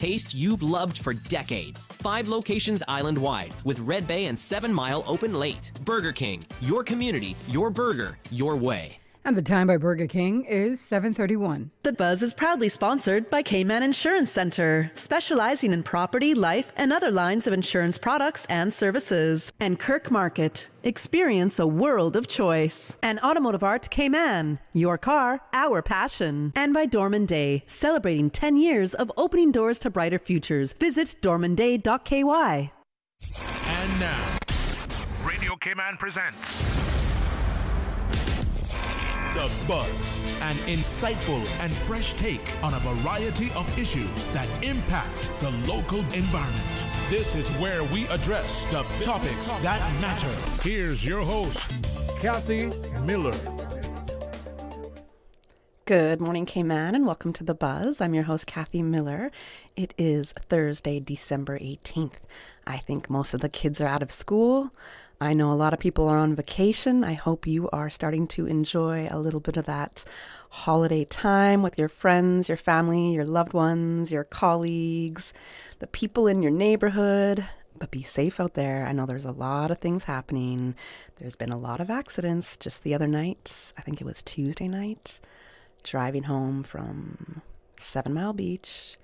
Taste you've loved for decades. 5 locations island-wide, with Red Bay and 7 Mile open late. Burger King, your community, your burger, your way. And the time by Burger King is 7:31. The Buzz is proudly sponsored by Cayman Insurance Center, specializing in property, life, and other lines of insurance products and services. And Kirk Market, experience a world of choice. And Automotive Art Cayman, your car, our passion. And by Dorman Day, celebrating 10 years of opening doors to brighter futures. Visit dormanday.ky. And now, Radio Cayman presents The Buzz, an insightful and fresh take on a variety of issues that impact the local environment. This is where we address the topics that matter. Here's your host, Kathy Miller. Good morning, Cayman, and welcome to The Buzz. I'm your host, Kathy Miller. It is Thursday, December 18th. I think most of the kids are out of school. I know a lot of people are on vacation. I hope you are starting to enjoy a little bit of that holiday time with your friends, your family, your loved ones, your colleagues, the people in your neighborhood. But be safe out there. I know there's a lot of things happening. There's been a lot of accidents just the other night. I think it was Tuesday night. Driving home from 7 Mile Beach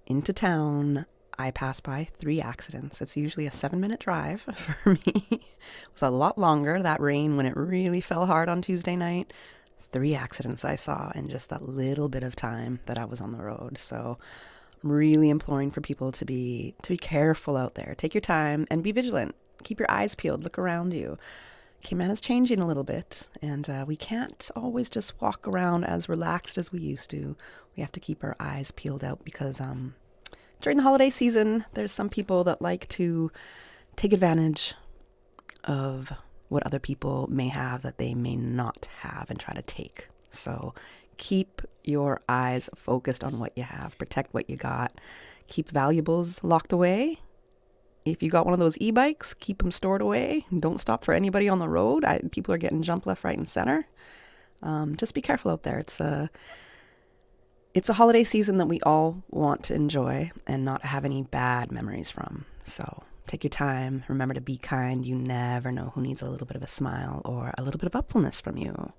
into town, I passed by 3 accidents. It's usually a 7-minute drive for me. It was a lot longer, that rain, when it really fell hard on Tuesday night. 3 accidents I saw in just that little bit of time that I was on the road. So I'm really imploring for people to be careful out there. Take your time and be vigilant. Keep your eyes peeled. Look around you. Cayman is changing a little bit, and we can't always just walk around as relaxed as we used to. We have to keep our eyes peeled out because during the holiday season, there's some people that like to take advantage of what other people may have that they may not have and try to take. So keep your eyes focused on what you have. Protect what you got. Keep valuables locked away. If you got one of those e-bikes, keep them stored away. Don't stop for anybody on the road. People are getting jumped left, right, and center. Just be careful out there. It's a holiday season that we all want to enjoy and not have any bad memories from. So take your time. Remember to be kind. You never know who needs a little bit of a smile or a little bit of upfulness from you.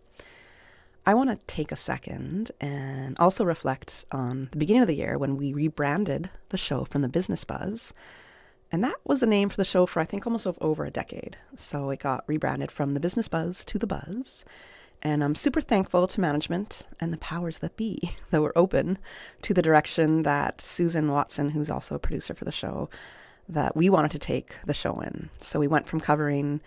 I want to take a second and also reflect on the beginning of the year when we rebranded the show from the Business Buzz. And that was the name for the show for, I think, almost over a decade. So it got rebranded from the Business Buzz to the Buzz. And I'm super thankful to management and the powers that be that were open to the direction that Susan Watson, who's also a producer for the show, that we wanted to take the show in. So we went from covering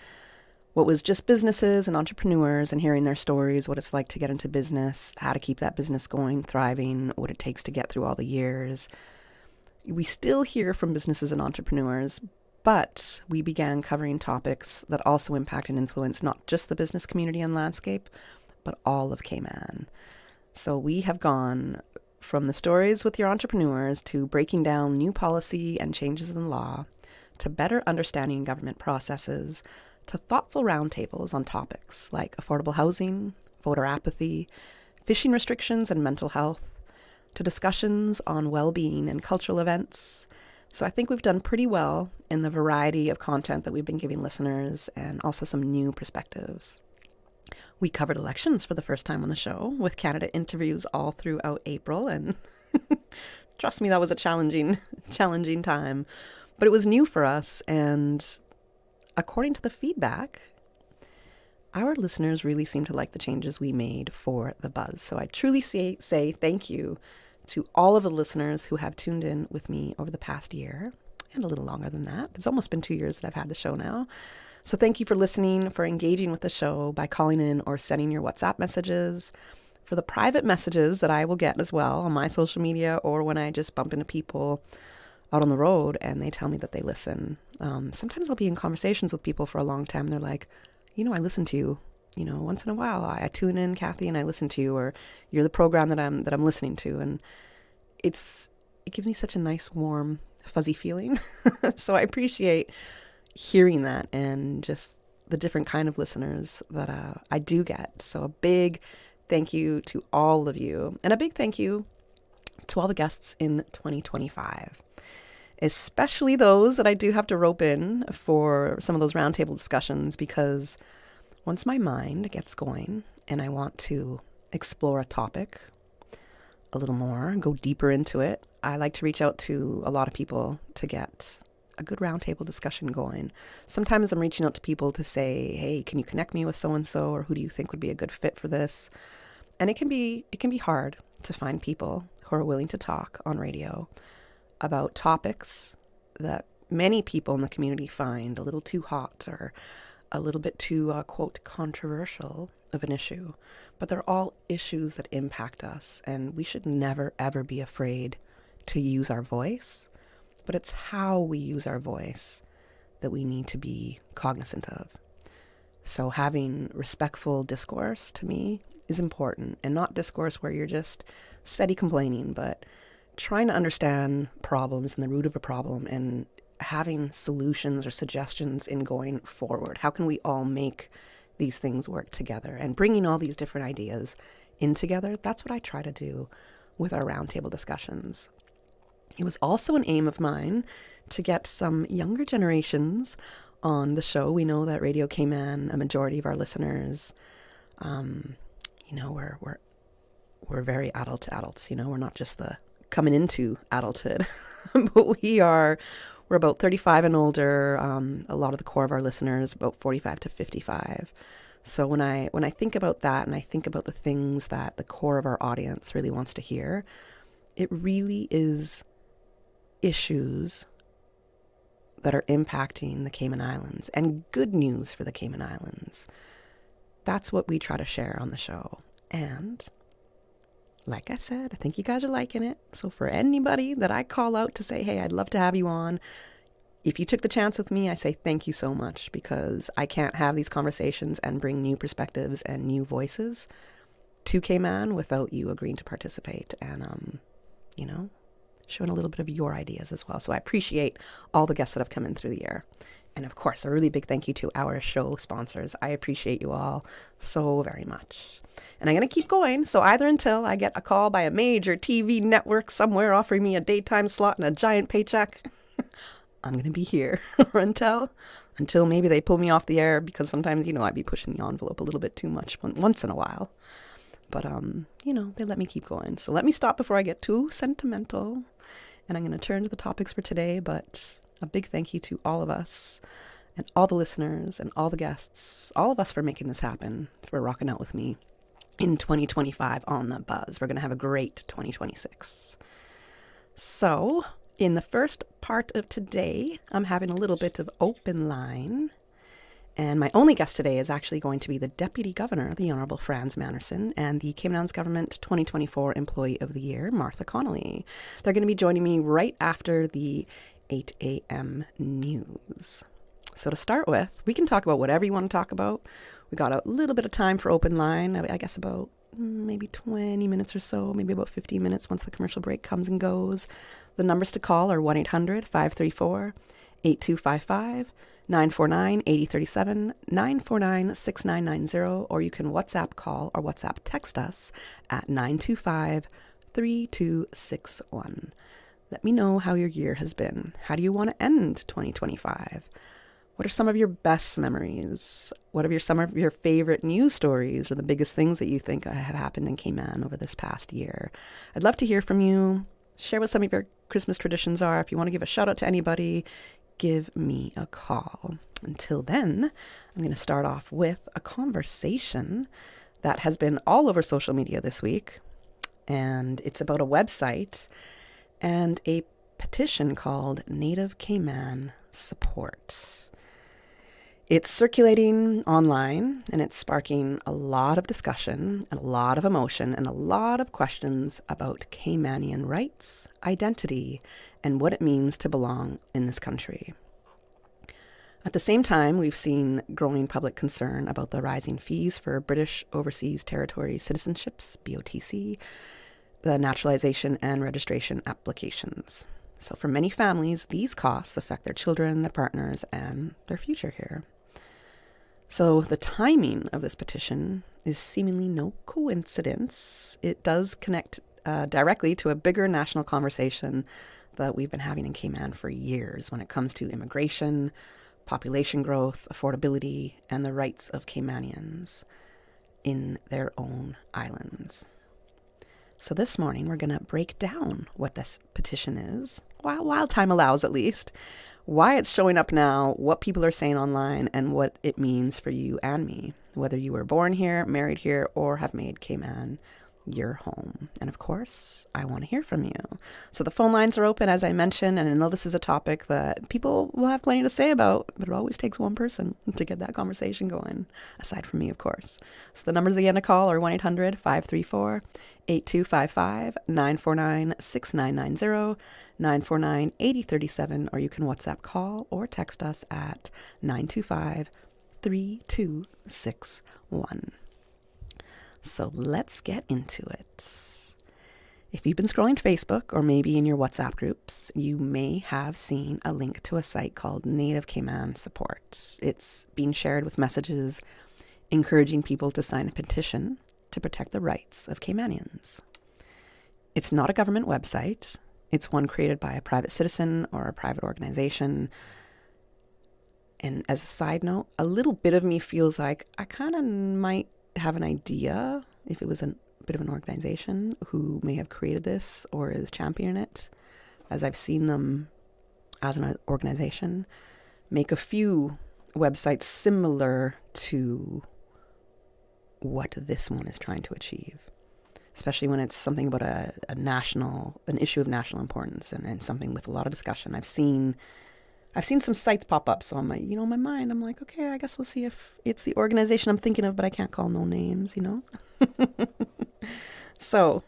what was just businesses and entrepreneurs and hearing their stories, what it's like to get into business, how to keep that business going, thriving, what it takes to get through all the years. We still hear from businesses and entrepreneurs, but we began covering topics that also impact and influence not just the business community and landscape, but all of Cayman. So we have gone from the stories with your entrepreneurs to breaking down new policy and changes in law, to better understanding government processes, to thoughtful roundtables on topics like affordable housing, voter apathy, fishing restrictions and mental health, to discussions on well-being and cultural events. So I think we've done pretty well in the variety of content that we've been giving listeners and also some new perspectives. We covered elections for the first time on the show with candidate interviews all throughout April, and trust me, that was a challenging time. But it was new for us, and according to the feedback, our listeners really seem to like the changes we made for The Buzz. So I truly say thank you to all of the listeners who have tuned in with me over the past year and a little longer than that. It's almost been 2 years that I've had the show now. So thank you for listening, for engaging with the show by calling in or sending your WhatsApp messages, for the private messages that I will get as well on my social media or when I just bump into people out on the road and they tell me that they listen. Sometimes I'll be in conversations with people for a long time. They're like, I listen to you. Once in a while I tune in, Kathy, and I listen to you, or you're the program that I'm listening to. And it gives me such a nice, warm, fuzzy feeling. So I appreciate hearing that and just the different kind of listeners that I do get. So a big thank you to all of you, and a big thank you to all the guests in 2025, especially those that I do have to rope in for some of those roundtable discussions, because once my mind gets going and I want to explore a topic a little more, go deeper into it, I like to reach out to a lot of people to get a good roundtable discussion going. Sometimes I'm reaching out to people to say, hey, can you connect me with so-and-so, or who do you think would be a good fit for this? And it can be hard to find people who are willing to talk on radio about topics that many people in the community find a little too hot or a little bit too, quote, controversial of an issue. But they're all issues that impact us, and we should never, ever be afraid to use our voice. But it's how we use our voice that we need to be cognizant of. So having respectful discourse, to me, is important, and not discourse where you're just steady complaining, but trying to understand problems and the root of a problem and having solutions or suggestions in going forward. How can we all make these things work together? And bringing all these different ideas in together, that's what I try to do with our roundtable discussions. It was also an aim of mine to get some younger generations on the show. We know that Radio Cayman, a majority of our listeners, we're very adult adults. We're not just the coming into adulthood, but we're about 35 and older. A lot of the core of our listeners, about 45 to 55. So when I think about that, and I think about the things that the core of our audience really wants to hear, it really is issues that are impacting the Cayman Islands, and good news for the Cayman Islands. That's what we try to share on the show. And like I said, I think you guys are liking it. So for anybody that I call out to say, hey, I'd love to have you on, if you took the chance with me, I say thank you so much, because I can't have these conversations and bring new perspectives and new voices to Cayman without you agreeing to participate and, showing a little bit of your ideas as well. So I appreciate all the guests that have come in through the year. And of course, a really big thank you to our show sponsors. I appreciate you all so very much. And I'm going to keep going. So either until I get a call by a major TV network somewhere offering me a daytime slot and a giant paycheck, I'm going to be here. Or until maybe they pull me off the air, because sometimes, I'd be pushing the envelope a little bit too much once in a while. But, they let me keep going. So let me stop before I get too sentimental. And I'm going to turn to the topics for today. But a big thank you to all of us and all the listeners and all the guests, all of us, for making this happen, for rocking out with me in 2025 on The Buzz. We're going to have a great 2026. So in the first part of today, I'm having a little bit of open line. And my only guest today is actually going to be the Deputy Governor, the Honourable Franz Manderson, and the Cayman Islands Government 2024 Employee of the Year, Martha Connolly. They're going to be joining me right after the 8 a.m. news. So to start with, we can talk about whatever you want to talk about. We got a little bit of time for open line, I guess about maybe 20 minutes or so, maybe about 15 minutes once the commercial break comes and goes. The numbers to call are 1-800-534-8255, 949-8037, 949-6990, or you can WhatsApp call or WhatsApp text us at 925-3261. Let me know how your year has been. How do you want to end 2025? What are some of your best memories? What are some of your favorite news stories, or the biggest things that you think have happened in Cayman over this past year? I'd love to hear from you. Share what some of your Christmas traditions are. If you want to give a shout out to anybody, give me a call. Until then, I'm going to start off with a conversation that has been all over social media this week. And it's about a website and a petition called Native Cayman Support. It's circulating online, and it's sparking a lot of discussion and a lot of emotion and a lot of questions about Caymanian rights, identity, and what it means to belong in this country. At the same time, we've seen growing public concern about the rising fees for British Overseas Territory Citizenships, BOTC, the naturalization and registration applications. So for many families, these costs affect their children, their partners, and their future here. So the timing of this petition is seemingly no coincidence. It does connect directly to a bigger national conversation that we've been having in Cayman for years when it comes to immigration, population growth, affordability, and the rights of Caymanians in their own islands. So this morning, we're going to break down what this petition is, while time allows at least, why it's showing up now, what people are saying online, and what it means for you and me, whether you were born here, married here, or have made Cayman your home. And of course, I want to hear from you. So the phone lines are open, as I mentioned, and I know this is a topic that people will have plenty to say about, but it always takes one person to get that conversation going, aside from me, of course. So the numbers again to call are 1-800-534-8255, 949-6990, 949-8037, or you can WhatsApp call or text us at 925-3261. So let's get into it. If you've been scrolling Facebook or maybe in your WhatsApp groups, you may have seen a link to a site called Native Cayman Support. It's being shared with messages encouraging people to sign a petition to protect the rights of Caymanians. It's not a government website. It's one created by a private citizen or a private organization. And as a side note, a little bit of me feels like I kind of might have an idea if it was a bit of an organization who may have created this or is championing it, as I've seen them as an organization make a few websites similar to what this one is trying to achieve, especially when it's something about an issue of national importance and something with a lot of discussion. I've seen some sites pop up, so I'm like, in my mind, I'm like, okay, I guess we'll see if it's the organization I'm thinking of, but I can't call no names, So,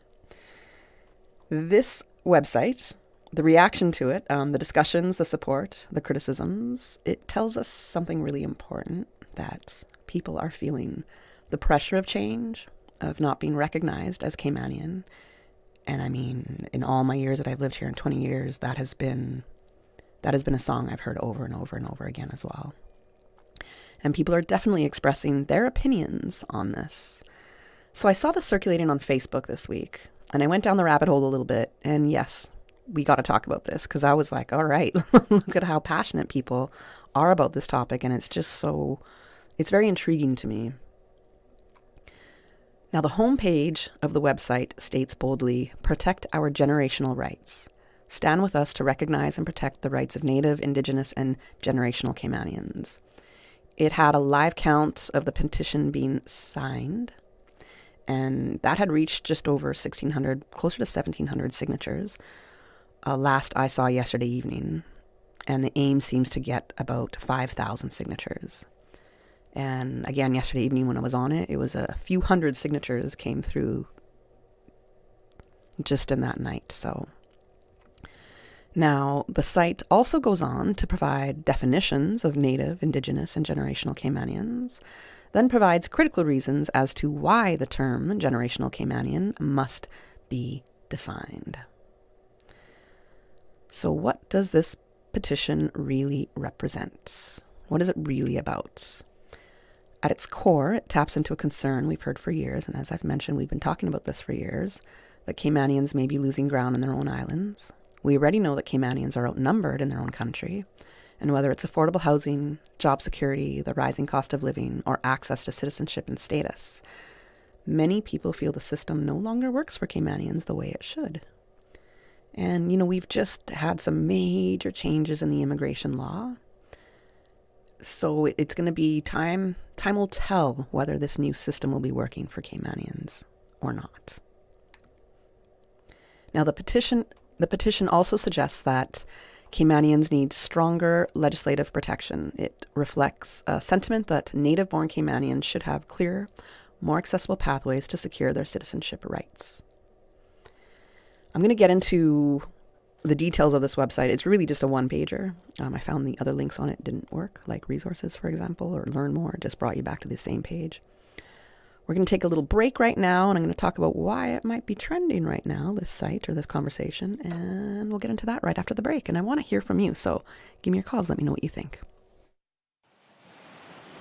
this website, the reaction to it, the discussions, the support, the criticisms, it tells us something really important, that people are feeling the pressure of change, of not being recognized as Caymanian. And I mean, in all my years that I've lived here, in 20 years, that has been a song I've heard over and over and over again as well. And people are definitely expressing their opinions on this. So I saw this circulating on Facebook this week, and I went down the rabbit hole a little bit. And yes, we got to talk about this, because I was like, all right, look at how passionate people are about this topic. And it's very intriguing to me. Now, the homepage of the website states boldly, "Protect our generational rights. Stand with us to recognize and protect the rights of Native, Indigenous, and generational Caymanians." It had a live count of the petition being signed, and that had reached just over 1,600, closer to 1,700 signatures last I saw yesterday evening, and the aim seems to get about 5,000 signatures. And again, yesterday evening when I was on it, it was a few hundred signatures came through just in that night, so... Now, the site also goes on to provide definitions of Native, Indigenous, and generational Caymanians, then provides critical reasons as to why the term generational Caymanian must be defined. So what does this petition really represent? What is it really about? At its core, it taps into a concern we've heard for years, and as I've mentioned, we've been talking about this for years, that Caymanians may be losing ground in their own islands. We already know that Caymanians are outnumbered in their own country, and whether it's affordable housing, job security, the rising cost of living, or access to citizenship and status, many people feel the system no longer works for Caymanians the way it should. And, we've just had some major changes in the immigration law, so it's going to be time will tell whether this new system will be working for Caymanians or not. Now, the petition also suggests that Caymanians need stronger legislative protection. It reflects a sentiment that native-born Caymanians should have clearer, more accessible pathways to secure their citizenship rights. I'm going to get into the details of this website. It's really just a one-pager. I found the other links on it didn't work, like resources, for example, or learn more. It just brought you back to the same page. We're going to take a little break right now, and I'm going to talk about why it might be trending right now, this site or this conversation, and we'll get into that right after the break. And I want to hear from you, so give me your calls. Let me know what you think.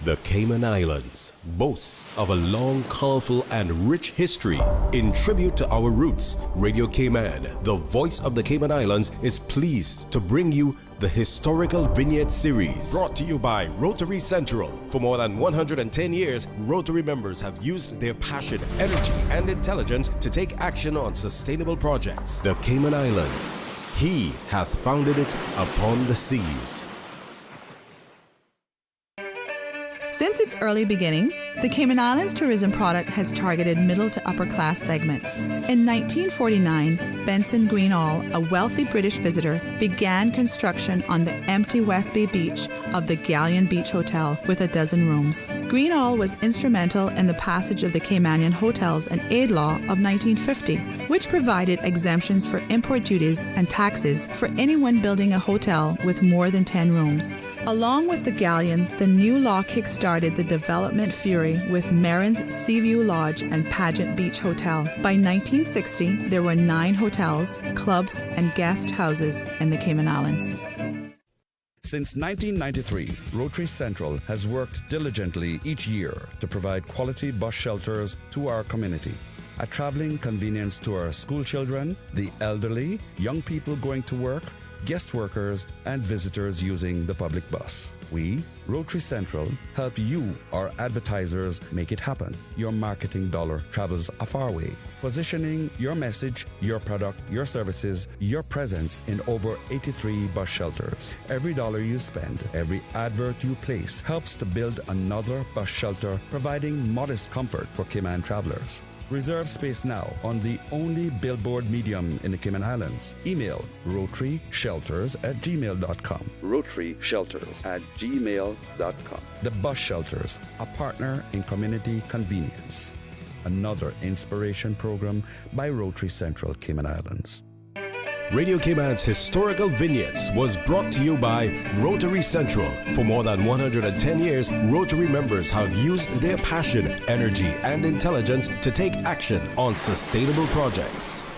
The Cayman Islands boasts of a long, colorful, and rich history. In tribute to our roots, Radio Cayman, the voice of the Cayman Islands, is pleased to bring you the Historical Vignette Series, brought to you by Rotary Central. For more than 110 years, Rotary members have used their passion, energy, and intelligence to take action on sustainable projects. The Cayman Islands, He hath founded it upon the seas. Since its early beginnings, the Cayman Islands tourism product has targeted middle to upper class segments. In 1949, Benson Greenall, a wealthy British visitor, began construction on the empty West Bay beach of the Galleon Beach Hotel with a dozen rooms. Greenall was instrumental in the passage of the Caymanian Hotels and Aid Law of 1950, which provided exemptions for import duties and taxes for anyone building a hotel with more than 10 rooms. Along with the Galleon, the new law kickstarted the development fury with Marin's Seaview Lodge and Pageant Beach Hotel. By 1960, there were 9 hotels, clubs, and guest houses in the Cayman Islands. Since 1993, Rotary Central has worked diligently each year to provide quality bus shelters to our community. A traveling convenience to our school children, the elderly, young people going to work, guest workers, and visitors using the public bus. We, Rotary Central, help you, our advertisers, make it happen. Your marketing dollar travels a far way. Positioning your message, your product, your services, your presence in over 83 bus shelters. Every dollar you spend, every advert you place helps to build another bus shelter, providing modest comfort for Cayman travelers. Reserve space now on the only billboard medium in the Cayman Islands. Email rotaryshelters@gmail.com. rotaryshelters@gmail.com. The Bus Shelters, a partner in community convenience. Another inspiration program by Rotary Central Cayman Islands. Radio Cayman's Historical Vignettes was brought to you by Rotary Central. For more than 110 years, Rotary members have used their passion, energy, and intelligence to take action on sustainable projects.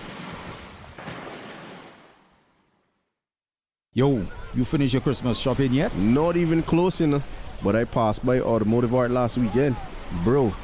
Yo, you finished your Christmas shopping yet? Not even close enough, but I passed by Automotive Art last weekend. Bro,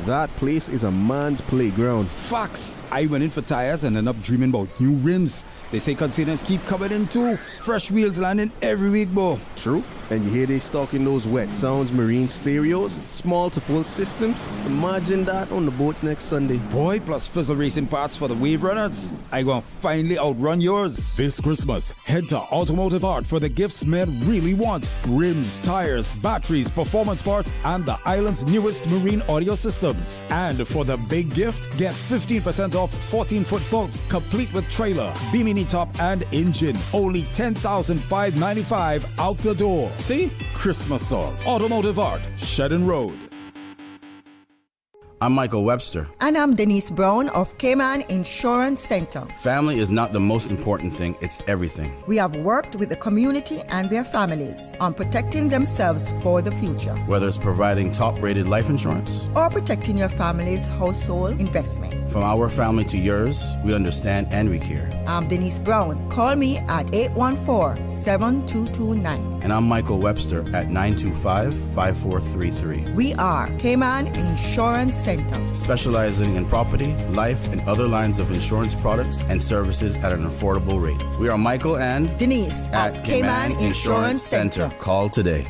that place is a man's playground. Facts! I went in for tires and ended up dreaming about new rims. They say containers keep coming in too. Fresh wheels landing every week, bro. True. And you hear they stocking those Wet Sounds marine stereos? Small to full systems? Imagine that on the boat next Sunday. Boy, plus Fizzle Racing parts for the wave runners. I gonna finally outrun yours. This Christmas, head to Automotive Art for the gifts men really want. Rims, tires, batteries, performance parts, and the island's newest marine audio systems. And for the big gift, get 15% off 14-foot boats, complete with trailer, bimini top, and engine. Only $10,595 out the door. See? Christmas song. Automotive Art, Shedden Road. I'm Michael Webster. And I'm Denise Brown of Cayman Insurance Center. Family is not the most important thing, it's everything. We have worked with the community and their families on protecting themselves for the future. Whether it's providing top-rated life insurance or protecting your family's household investment. From our family to yours, we understand and we care. I'm Denise Brown. Call me at 814-7229. And I'm Michael Webster at 925-5433. We are Cayman Insurance Center. Specializing in property, life, and other lines of insurance products and services at an affordable rate. We are Michael and Denise at Cayman Insurance Center. Call today.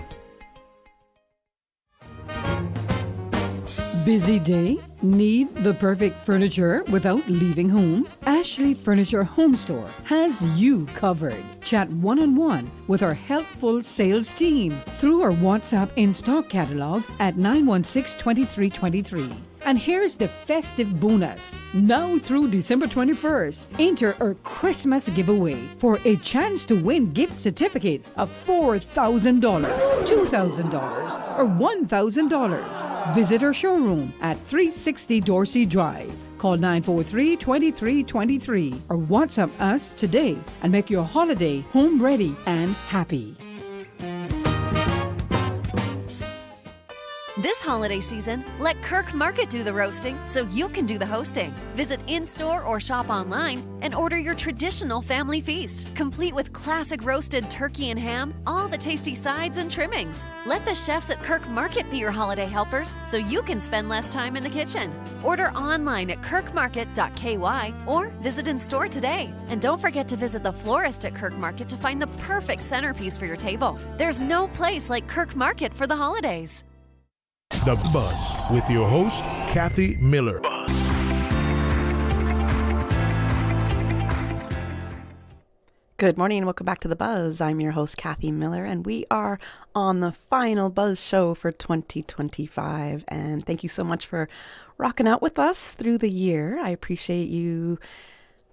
Busy day? Need the perfect furniture without leaving home? Ashley Furniture Home Store has you covered. Chat one-on-one with our helpful sales team through our WhatsApp in-stock catalog at 916-2323. And here's the festive bonus. Now through December 21st, enter our Christmas giveaway for a chance to win gift certificates of $4,000, $2,000, or $1,000. Visit our showroom at 360 Dorsey Drive. Call 943-2323 or WhatsApp us today and make your holiday home ready and happy. This holiday season, let Kirk Market do the roasting so you can do the hosting. Visit in-store or shop online and order your traditional family feast, complete with classic roasted turkey and ham, all the tasty sides and trimmings. Let the chefs at Kirk Market be your holiday helpers so you can spend less time in the kitchen. Order online at kirkmarket.ky or visit in store today. And don't forget to visit the florist at Kirk Market to find the perfect centerpiece for your table. There's no place like Kirk Market for the holidays. The Buzz with your host, Kathy Miller. Good morning and welcome back to The Buzz. I'm your host, Kathy Miller, and we are on the final Buzz show for 2025. And thank you so much for rocking out with us through the year. I appreciate you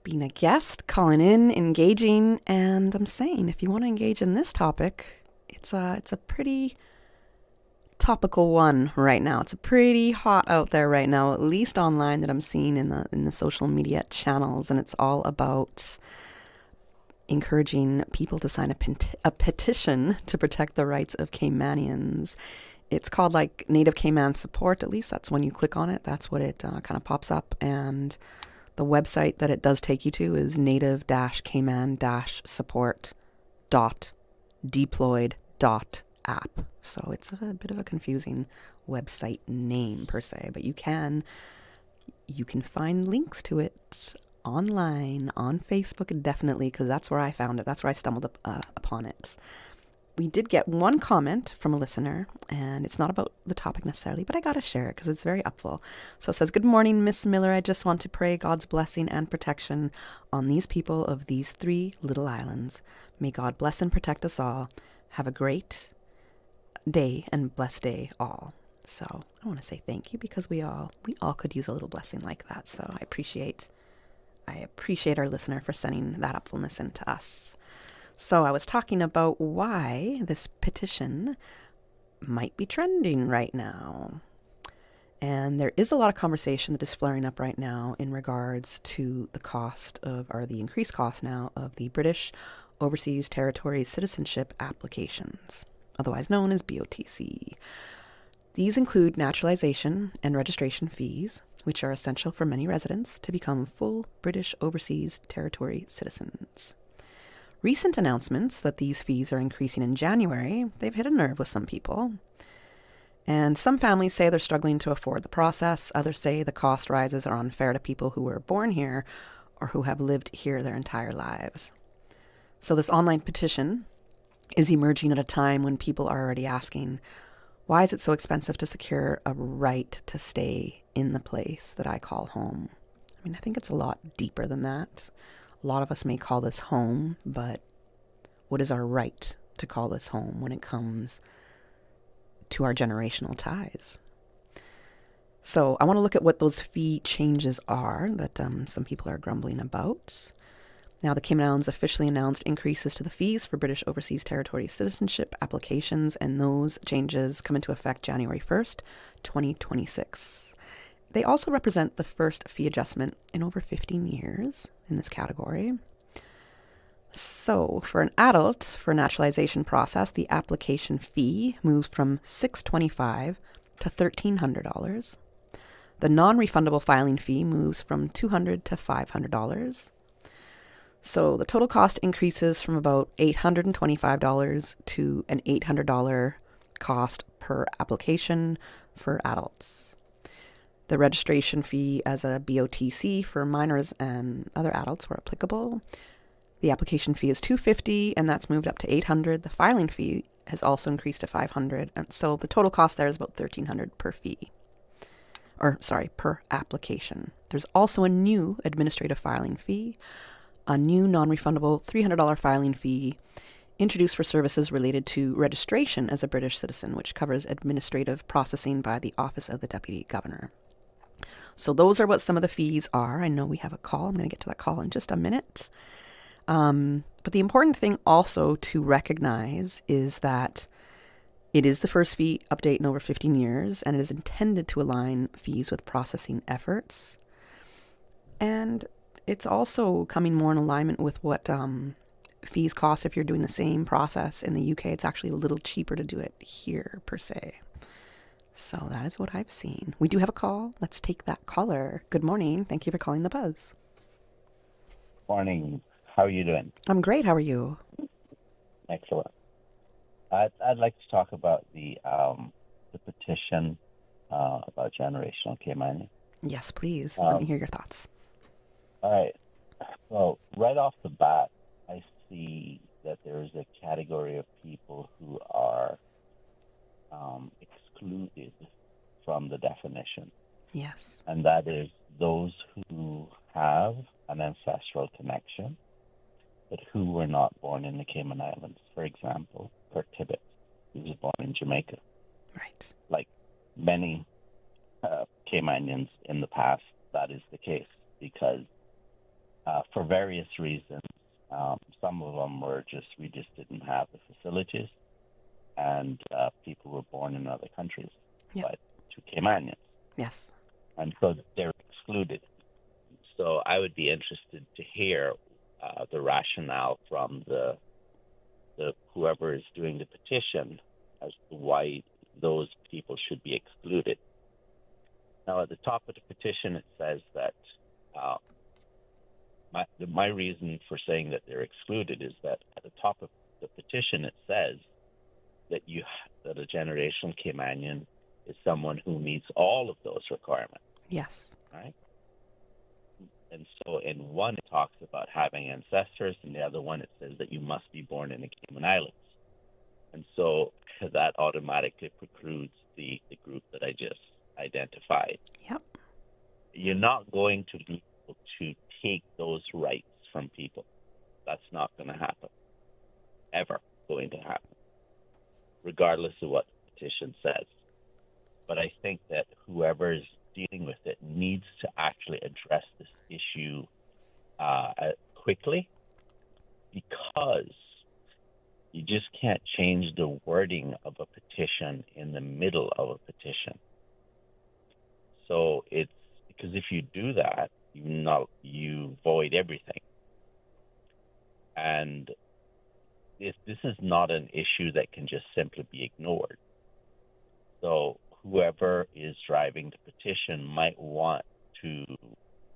being a guest, calling in, engaging. And I'm saying, if you want to engage in this topic, it's a pretty topical one right now. It's pretty hot out there right now, at least online, that I'm seeing in the social media channels, and it's all about encouraging people to sign a petition to protect the rights of Caymanians. It's called like Native Cayman Support. At least that's when you click on it, that's what it kind of pops up, and the website that it does take you to is native-cayman-support.deployed.app. So it's a bit of a confusing website name per se, but you can find links to it online, on Facebook, definitely, because that's where I found it. That's where I stumbled upon it. We did get one comment from a listener, and it's not about the topic necessarily, but I got to share it because it's very upful. So it says, "Good morning, Miss Miller. I just want to pray God's blessing and protection on these people of these 3 little islands. May God bless and protect us all. Have a great day and blessed day all." So I want to say thank you, because we all could use a little blessing like that. So I appreciate our listener for sending that upfulness into us. So I was talking about why this petition might be trending right now. And there is a lot of conversation that is flaring up right now in regards to the cost of, or the increased cost now, of the British Overseas Territories Citizenship applications, otherwise known as BOTC. These include naturalization and registration fees, which are essential for many residents to become full British Overseas Territory citizens. Recent announcements that these fees are increasing in January, they've hit a nerve with some people. And some families say they're struggling to afford the process. Others say the cost rises are unfair to people who were born here or who have lived here their entire lives. So this online petition is emerging at a time when people are already asking, why is it so expensive to secure a right to stay in the place that I call home? I mean, I think it's a lot deeper than that. A lot of us may call this home, but what is our right to call this home when it comes to our generational ties? So I want to look at what those fee changes are that some people are grumbling about. Now, the Cayman Islands officially announced increases to the fees for British Overseas Territory citizenship applications, and those changes come into effect January 1st, 2026. They also represent the first fee adjustment in over 15 years in this category. So, for an adult, for a naturalization process, the application fee moves from $625 to $1,300. The non-refundable filing fee moves from $200 to $500. So the total cost increases from about $825 to an $800 cost per application for adults. The registration fee as a BOTC for minors and other adults were applicable. The application fee is $250, and that's moved up to $800. The filing fee has also increased to $500, and so the total cost there is about $1,300 per fee. Per application. There's also a new administrative filing fee, a new non-refundable $300 filing fee introduced for services related to registration as a British citizen, which covers administrative processing by the Office of the Deputy Governor. So those are what some of the fees are. I know we have a call. I'm going to get to that call in just a minute. But the important thing also to recognize is that it is the first fee update in over 15 years, and it is intended to align fees with processing efforts. And it's also coming more in alignment with what fees cost if you're doing the same process in the UK. It's actually a little cheaper to do it here, per se. So that is what I've seen. We do have a call. Let's take that caller. Good morning. Thank you for calling the Buzz. Morning. How are you doing? I'm great. How are you? Excellent. I'd like to talk about the petition about generational Caymanian. Yes, please. Let me hear your thoughts. All right. Well, right off the bat, I see that there is a category of people who are excluded from the definition. Yes. And that is those who have an ancestral connection, but who were not born in the Cayman Islands. For example, Kurt Tibbett, who was born in Jamaica. Right. Like many Caymanians in the past, that is the case because for various reasons, some of them were we just didn't have the facilities, and people were born in other countries, but to Caymanians. Yes. And so they're excluded. So I would be interested to hear the rationale from the whoever is doing the petition as to why those people should be excluded. Now, at the top of the petition, it says that my reason for saying that they're excluded is that at the top of the petition, it says that a generational Caymanian is someone who meets all of those requirements. Yes. Right? And so in one, it talks about having ancestors, and the other one, it says that you must be born in the Cayman Islands. And so that automatically precludes the group that I just identified. Yep. You're not going to be able to take those rights from people. That's not going to happen. Ever going to happen. Regardless of what the petition says. But I think that whoever's dealing with it needs to actually address this issue quickly, because you just can't change the wording of a petition in the middle of a petition. So it's because if you do that, you void everything. And this is not an issue that can just simply be ignored. So whoever is driving the petition might want to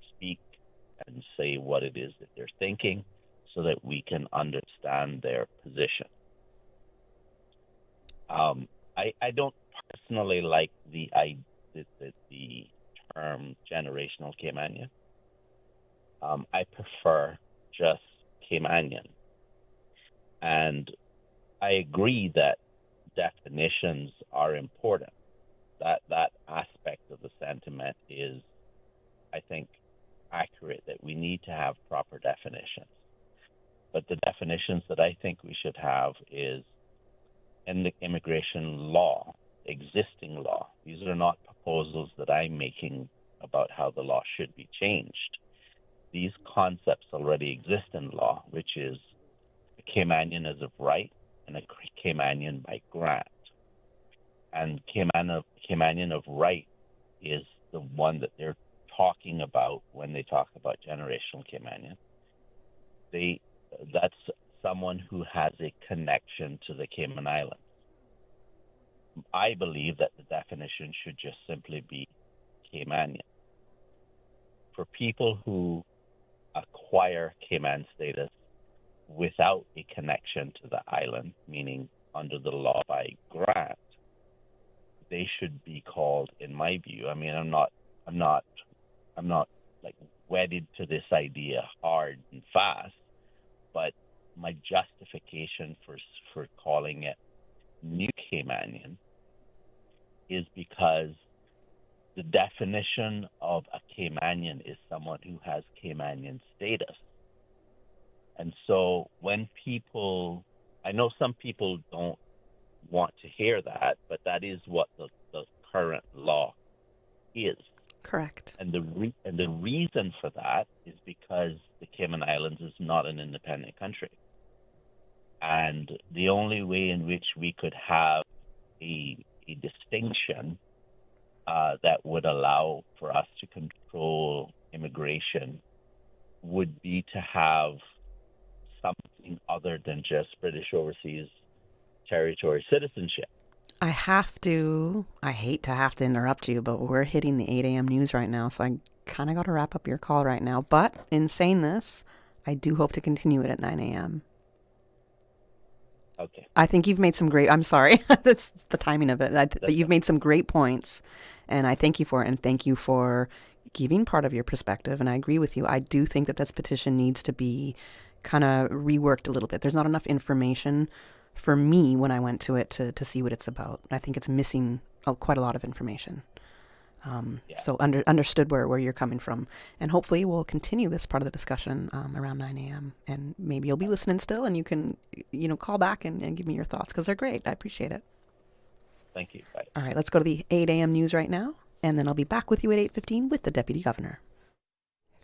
speak and say what it is that they're thinking so that we can understand their position. I don't personally like the term generational Caymanian. I prefer just Caymanian. And I agree that definitions are important. That aspect of the sentiment is, I think, accurate, that we need to have proper definitions. But the definitions that I think we should have is in the immigration law, existing law. These are not proposals that I'm making about how the law should be changed. These concepts already exist in law, which is a Caymanian as of right and a Caymanian by grant. And Caymanian of right is the one that they're talking about when they talk about generational Caymanian. That's someone who has a connection to the Cayman Islands. I believe that the definition should just simply be Caymanian. For people who acquire Cayman status without a connection to the island, meaning under the law by grant, they should be called, in my view. I mean, I'm not like wedded to this idea hard and fast, but my justification for calling it New Caymanian is because the definition of a Caymanian is someone who has Caymanian status. And so when people, I know some people don't want to hear that, but that is what the current law is. Correct. And the reason for that is because the Cayman Islands is not an independent country. And the only way in which we could have a distinction that would allow for us to control immigration would be to have something other than just British Overseas Territory citizenship. I hate to have to interrupt you, but we're hitting the 8 a.m. news right now, so I kind of got to wrap up your call right now. But in saying this, I do hope to continue it at 9 a.m. Okay. I think you've made some great, I'm sorry, that's the timing of it, but you've made some great points, and I thank you for it, and thank you for giving part of your perspective, and I agree with you. I do think that this petition needs to be kind of reworked a little bit. There's not enough information for me when I went to it to see what it's about. I think it's missing quite a lot of information. So understood where you're coming from. And hopefully we'll continue this part of the discussion around 9 a.m. And maybe you'll be listening still and you can, call back and give me your thoughts because they're great. I appreciate it. Thank you. Bye. All right, let's go to the 8 a.m. news right now. And then I'll be back with you at 8:15 with the Deputy Governor.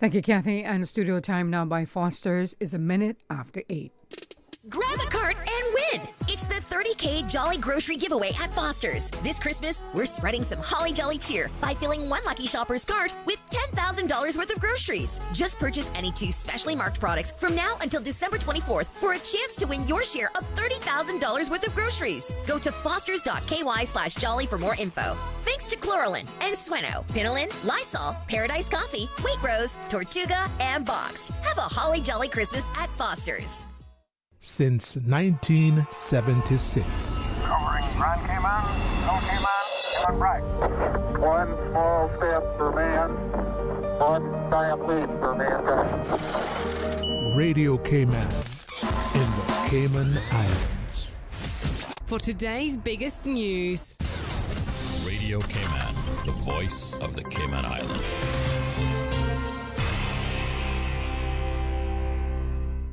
Thank you, Kathy. And studio time now by Foster's is a minute after 8. Grab a cart and win! It's the 30K Jolly Grocery Giveaway at Foster's. This Christmas, we're spreading some holly jolly cheer by filling one lucky shopper's cart with $10,000 worth of groceries. Just purchase any 2 specially marked products from now until December 24th for a chance to win your share of $30,000 worth of groceries. Go to fosters.ky/jolly for more info. Thanks to Chloralin and Sueno, Pinolin, Lysol, Paradise Coffee, Waitrose, Tortuga, and Boxed. Have a holly jolly Christmas at Foster's. Since 1976. Covering Grand Cayman, no Cayman, and right. One small step for man, one giant leap for mankind. Radio Cayman in the Cayman Islands. For today's biggest news. Radio Cayman, the voice of the Cayman Islands.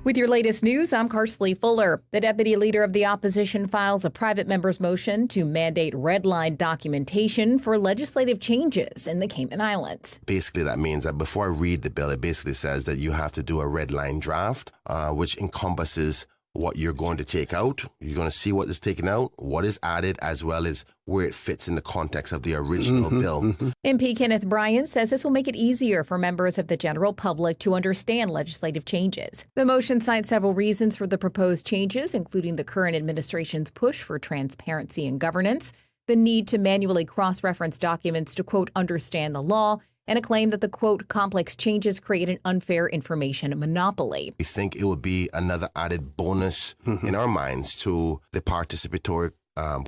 With your latest news, I'm Karsley Fuller. The deputy leader of the opposition files a private member's motion to mandate red line documentation for legislative changes in the Cayman Islands. Basically, that means that before I read the bill, it basically says that you have to do a red line draft, which encompasses what you're going to take out. You're going to see what is taken out, what is added, as well as where it fits in the context of the original bill. MP Kenneth Bryan says this will make it easier for members of the general public to understand legislative changes. The motion cites several reasons for the proposed changes, including the current administration's push for transparency and governance, the need to manually cross-reference documents to, quote, understand the law, and a claim that the, quote, complex changes create an unfair information monopoly. We think it will be another added bonus in our minds to the participatory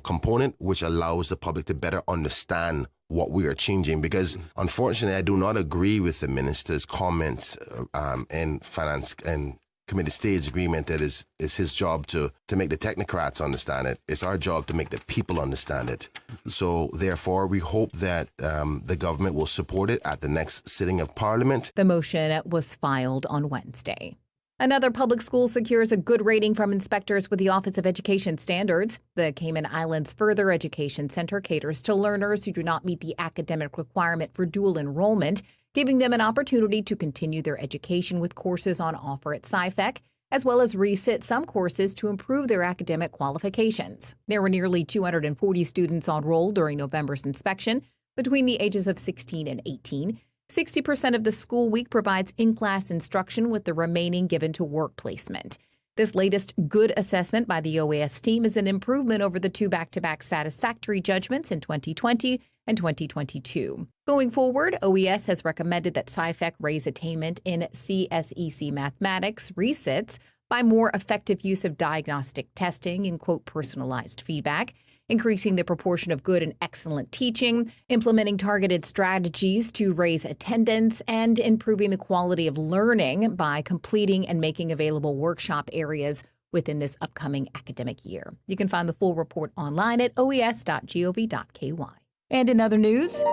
component, which allows the public to better understand what we are changing. Because unfortunately, I do not agree with the minister's comments in Finance and Committee stage agreement that is his job to make the technocrats understand it. It's our job to make the people understand it. So therefore, we hope that the government will support it at the next sitting of Parliament. The motion was filed on Wednesday. Another public school secures a good rating from inspectors with the Office of Education Standards. The Cayman Islands Further Education Center caters to learners who do not meet the academic requirement for dual enrollment, giving them an opportunity to continue their education with courses on offer at SciFec, as well as resit some courses to improve their academic qualifications. There were nearly 240 students on roll during November's inspection between the ages of 16 and 18. 60% of the school week provides in-class instruction, with the remaining given to work placement. This latest good assessment by the OAS team is an improvement over the 2 back-to-back satisfactory judgments in 2020 and 2022. Going forward, OES has recommended that SciFec raise attainment in CSEC mathematics resits by more effective use of diagnostic testing and, quote, personalized feedback, increasing the proportion of good and excellent teaching, implementing targeted strategies to raise attendance, and improving the quality of learning by completing and making available workshop areas within this upcoming academic year. You can find the full report online at oes.gov.ky. And in other news,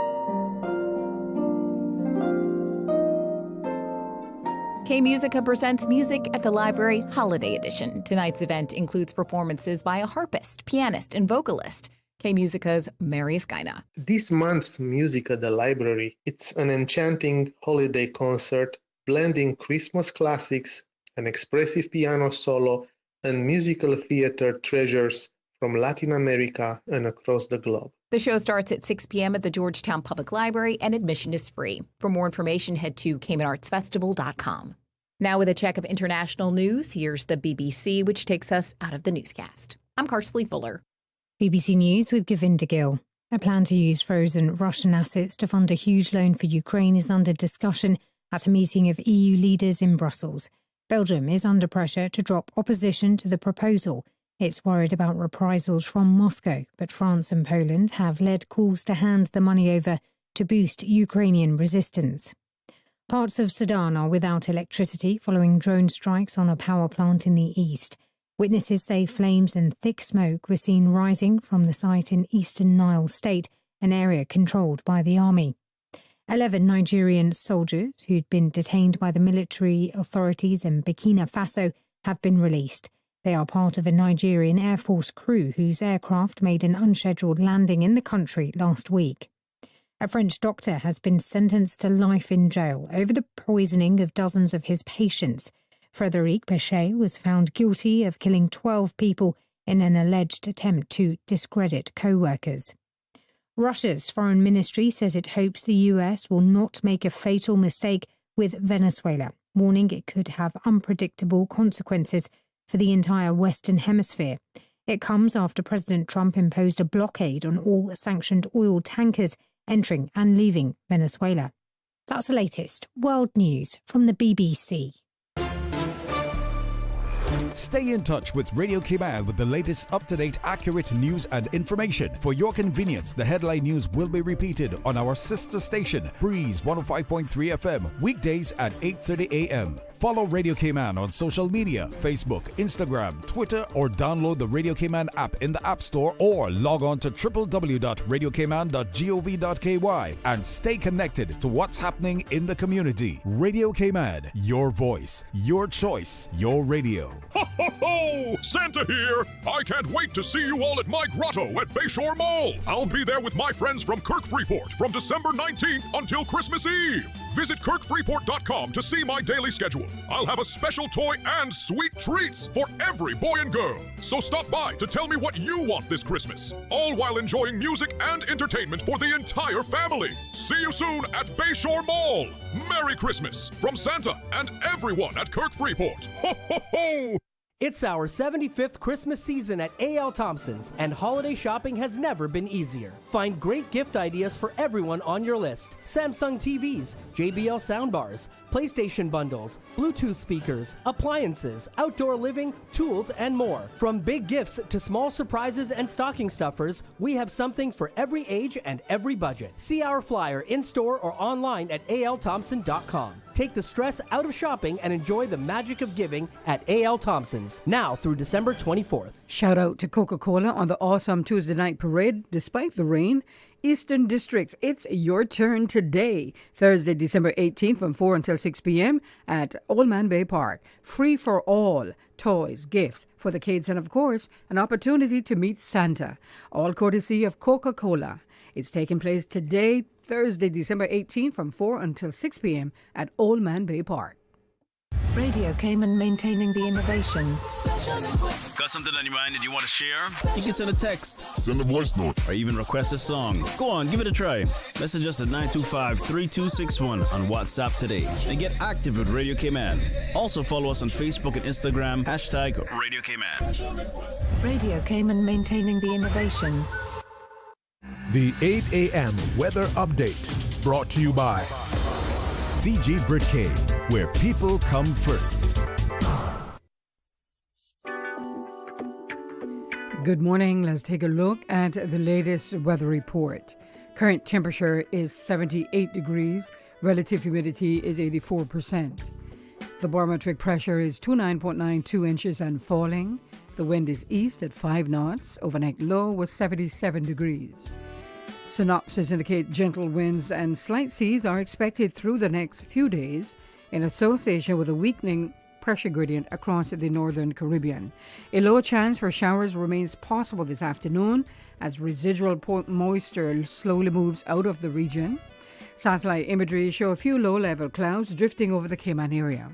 K-Musica presents Music at the Library Holiday Edition. Tonight's event includes performances by a harpist, pianist, and vocalist. K-Musica's Marius Gaina. This month's Music at the Library, it's an enchanting holiday concert blending Christmas classics, an expressive piano solo, and musical theater treasures from Latin America and across the globe. The show starts at 6 p.m. at the Georgetown Public Library, and admission is free. For more information, head to CaymanArtsFestival.com. Now with a check of international news, here's the BBC, which takes us out of the newscast. I'm Karsley Fuller. BBC News with Govinda Gill. A plan to use frozen Russian assets to fund a huge loan for Ukraine is under discussion at a meeting of EU leaders in Brussels. Belgium is under pressure to drop opposition to the proposal. It's worried about reprisals from Moscow, but France and Poland have led calls to hand the money over to boost Ukrainian resistance. Parts of Sudan are without electricity following drone strikes on a power plant in the east. Witnesses say flames and thick smoke were seen rising from the site in eastern Nile State, an area controlled by the army. 11 Nigerian soldiers who'd been detained by the military authorities in Burkina Faso have been released. They are part of a Nigerian Air Force crew whose aircraft made an unscheduled landing in the country last week. A French doctor has been sentenced to life in jail over the poisoning of dozens of his patients. Frédéric Péchet was found guilty of killing 12 people in an alleged attempt to discredit co-workers. Russia's foreign ministry says it hopes the US will not make a fatal mistake with Venezuela, warning it could have unpredictable consequences for the entire Western Hemisphere. It comes after President Trump imposed a blockade on all sanctioned oil tankers entering and leaving Venezuela. That's the latest world news from the BBC. Stay in touch with Radio Cayman with the latest up-to-date, accurate news and information. For your convenience, the headline news will be repeated on our sister station, Breeze 105.3 FM, weekdays at 8:30 a.m. Follow Radio Cayman on social media, Facebook, Instagram, Twitter, or download the Radio Cayman app in the App Store or log on to www.radiocayman.gov.ky and stay connected to what's happening in the community. Radio Cayman, your voice, your choice, your radio. Ho, ho, ho! Santa here! I can't wait to see you all at my grotto at Bayshore Mall. I'll be there with my friends from Kirk Freeport from December 19th until Christmas Eve. Visit kirkfreeport.com to see my daily schedule. I'll have a special toy and sweet treats for every boy and girl. So stop by to tell me what you want this Christmas, all while enjoying music and entertainment for the entire family. See you soon at Bayshore Mall. Merry Christmas from Santa and everyone at Kirk Freeport. Ho, ho, ho! It's our 75th Christmas season at A.L. Thompson's, and holiday shopping has never been easier. Find great gift ideas for everyone on your list. Samsung TVs, JBL soundbars, PlayStation bundles, Bluetooth speakers, appliances, outdoor living, tools, and more. From big gifts to small surprises and stocking stuffers, we have something for every age and every budget. See our flyer in-store or online at althompson.com. Take the stress out of shopping and enjoy the magic of giving at A.L. Thompson's, now through December 24th. Shout out to Coca-Cola on the awesome Tuesday night parade. Despite the rain, Eastern Districts, it's your turn today. Thursday, December 18th from 4 until 6 p.m. at Old Man Bay Park. Free for all. Toys, gifts for the kids, and of course, an opportunity to meet Santa. All courtesy of Coca-Cola. It's taking place today, Thursday, December 18th from 4 until 6 p.m. at Old Man Bay Park. Radio Cayman, maintaining the innovation. Got something on your mind that you want to share? You can send a text, send a voice note, or even request a song. Go on, give it a try. Message us at 925-3261 on WhatsApp today and get active with Radio Cayman. Also follow us on Facebook and Instagram, hashtag Radio Cayman. Radio Cayman, maintaining the innovation. The 8 a.m. weather update brought to you by CG Britcay, where people come first. Good morning. Let's take a look at the latest weather report. Current temperature is 78 degrees. Relative humidity is 84%. The barometric pressure is 29.92 inches and falling. The wind is east at 5 knots. Overnight low was 77 degrees. Synopsis indicate gentle winds and slight seas are expected through the next few days in association with a weakening pressure gradient across the northern Caribbean. A low chance for showers remains possible this afternoon as residual moisture slowly moves out of the region. Satellite imagery show a few low-level clouds drifting over the Cayman area.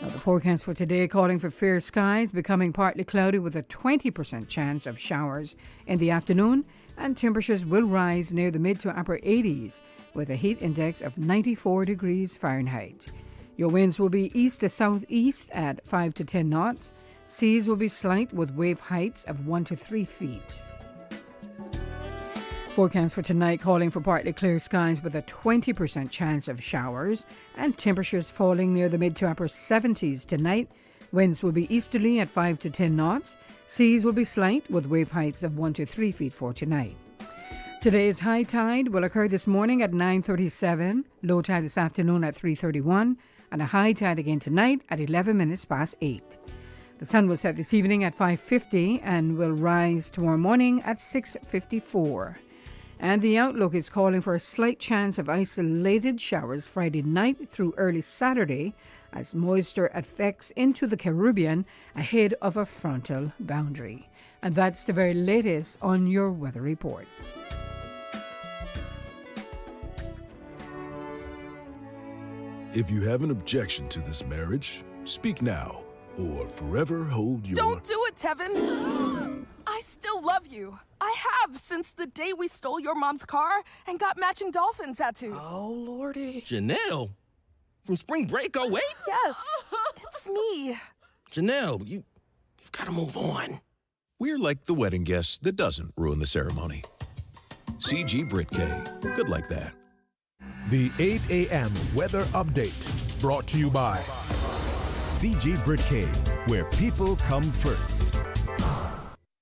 Now, the forecast for today calling for fair skies, becoming partly cloudy with a 20% chance of showers in the afternoon, and temperatures will rise near the mid to upper 80s with a heat index of 94 degrees Fahrenheit. Your winds will be east to southeast at 5 to 10 knots. Seas will be slight with wave heights of 1 to 3 feet. Forecast for tonight calling for partly clear skies with a 20% chance of showers and temperatures falling near the mid to upper 70s tonight. Winds will be easterly at 5 to 10 knots. Seas will be slight with wave heights of 1 to 3 feet for tonight. Today's high tide will occur this morning at 9:37, low tide this afternoon at 3:31, and a high tide again tonight at 11 minutes past 8. The sun will set this evening at 5:50 and will rise tomorrow morning at 6:54. And the outlook is calling for a slight chance of isolated showers Friday night through early Saturday as moisture affects into the Caribbean ahead of a frontal boundary. And that's the very latest on your weather report. If you have an objection to this marriage, speak now or forever hold your... Don't do it, Tevin! I still love you. I have since the day we stole your mom's car and got matching dolphin tattoos. Oh, Lordy. Janelle? From spring break 08? Yes, it's me. Janelle, you've got to move on. We're like the wedding guest that doesn't ruin the ceremony. CG Britke. Good like that. The 8 a.m. weather update brought to you by CG Britke, where people come first.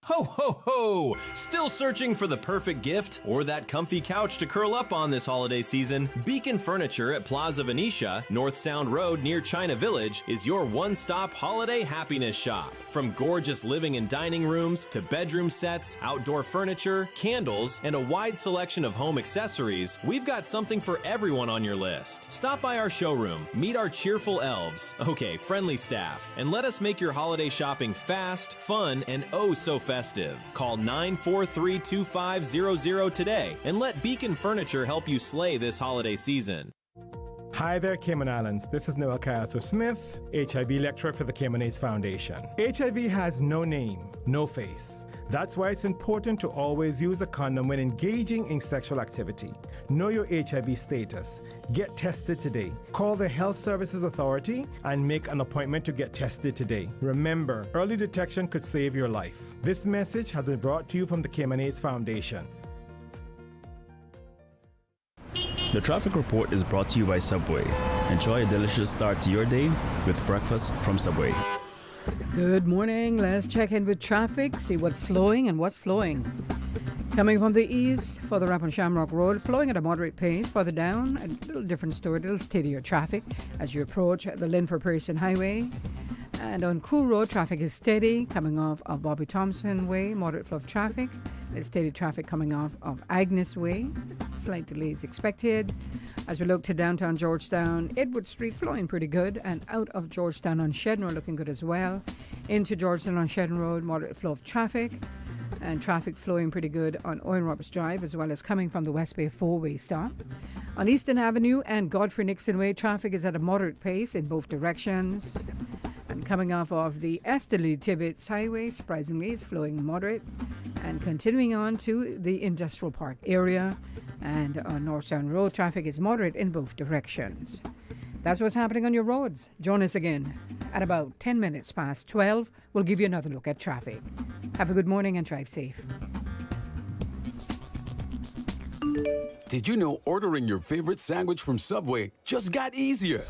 Ho, ho, ho! Still searching for the perfect gift or that comfy couch to curl up on this holiday season? Beacon Furniture at Plaza Venetia, North Sound Road near China Village, is your one-stop holiday happiness shop. From gorgeous living and dining rooms to bedroom sets, outdoor furniture, candles, and a wide selection of home accessories, we've got something for everyone on your list. Stop by our showroom, meet our cheerful elves, friendly staff, and let us make your holiday shopping fast, fun, and oh so festive. Call 943-2500 today and let Beacon Furniture help you slay this holiday season. Hi there, Cayman Islands. This is Noel Cayasso-Smith, HIV lecturer for the Cayman AIDS Foundation. HIV has no name, no face. That's why it's important to always use a condom when engaging in sexual activity. Know your HIV status. Get tested today. Call the Health Services Authority and make an appointment to get tested today. Remember, early detection could save your life. This message has been brought to you from the Cayman AIDS Foundation. The traffic report is brought to you by Subway. Enjoy a delicious start to your day with breakfast from Subway. Good morning. Let's check in with traffic, see what's slowing and what's flowing. Coming from the east, further up on Shamrock Road, flowing at a moderate pace. Further down, a little different story, a little steadier traffic as you approach the Linford Pearson Highway. And on Crew Road, traffic is steady, coming off of Bobby Thompson Way, moderate flow of traffic. There's steady traffic coming off of Agnes Way. Slight delays expected. As we look to downtown Georgetown, Edward Street flowing pretty good, and out of Georgetown on Shedden looking good as well. Into Georgetown on Shedden Road, moderate flow of traffic. And traffic flowing pretty good on Owen Roberts Drive, as well as coming from the West Bay four-way stop. On Eastern Avenue and Godfrey Nixon Way, traffic is at a moderate pace in both directions. And coming off of the Esterly Tibbetts Highway, surprisingly, is flowing moderate. And continuing on to the Industrial Park area. And on North Sound Road, traffic is moderate in both directions. That's what's happening on your roads. Join us again at about 10 minutes past 12. We'll give you another look at traffic. Have a good morning and drive safe. Did you know ordering your favorite sandwich from Subway just got easier?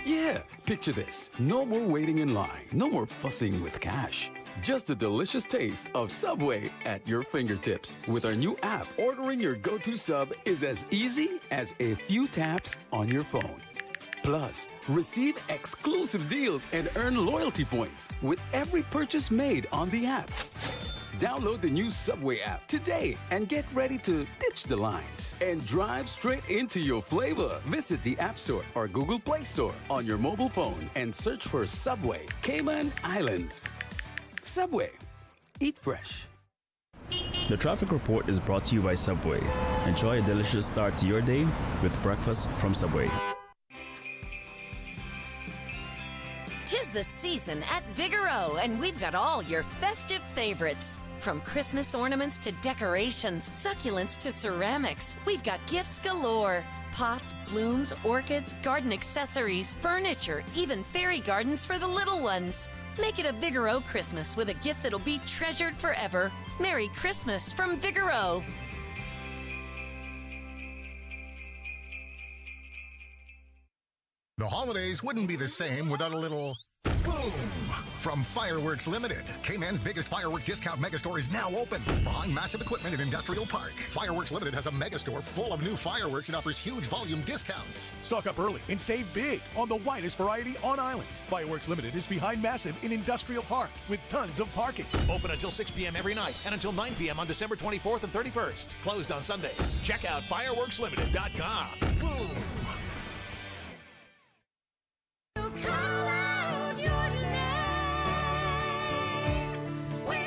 Yeah, picture this. No more waiting in line. No more fussing with cash. Just a delicious taste of Subway at your fingertips. With our new app, ordering your go-to sub is as easy as a few taps on your phone. Plus, receive exclusive deals and earn loyalty points with every purchase made on the app. Download the new Subway app today and get ready to ditch the lines and drive straight into your flavor. Visit the App Store or Google Play Store on your mobile phone and search for Subway Cayman Islands. Subway. Eat fresh. The traffic report is brought to you by Subway. Enjoy a delicious start to your day with breakfast from Subway. 'Tis the season at Vigoro, and we've got all your festive favorites. From Christmas ornaments to decorations, succulents to ceramics, we've got gifts galore. Pots, blooms, orchids, garden accessories, furniture, even fairy gardens for the little ones. Make it a Vigoro Christmas with a gift that'll be treasured forever. Merry Christmas from Vigoro. The holidays wouldn't be the same without a little boom from Fireworks Limited. Cayman's biggest firework discount megastore is now open behind Massive Equipment in Industrial Park. Fireworks Limited has a megastore full of new fireworks and offers huge volume discounts. Stock up early and save big on the widest variety on island. Fireworks Limited is behind Massive in Industrial Park with tons of parking. Open until 6 p.m. every night and until 9 p.m. on December 24th and 31st. Closed on Sundays. Check out fireworkslimited.com. Boom!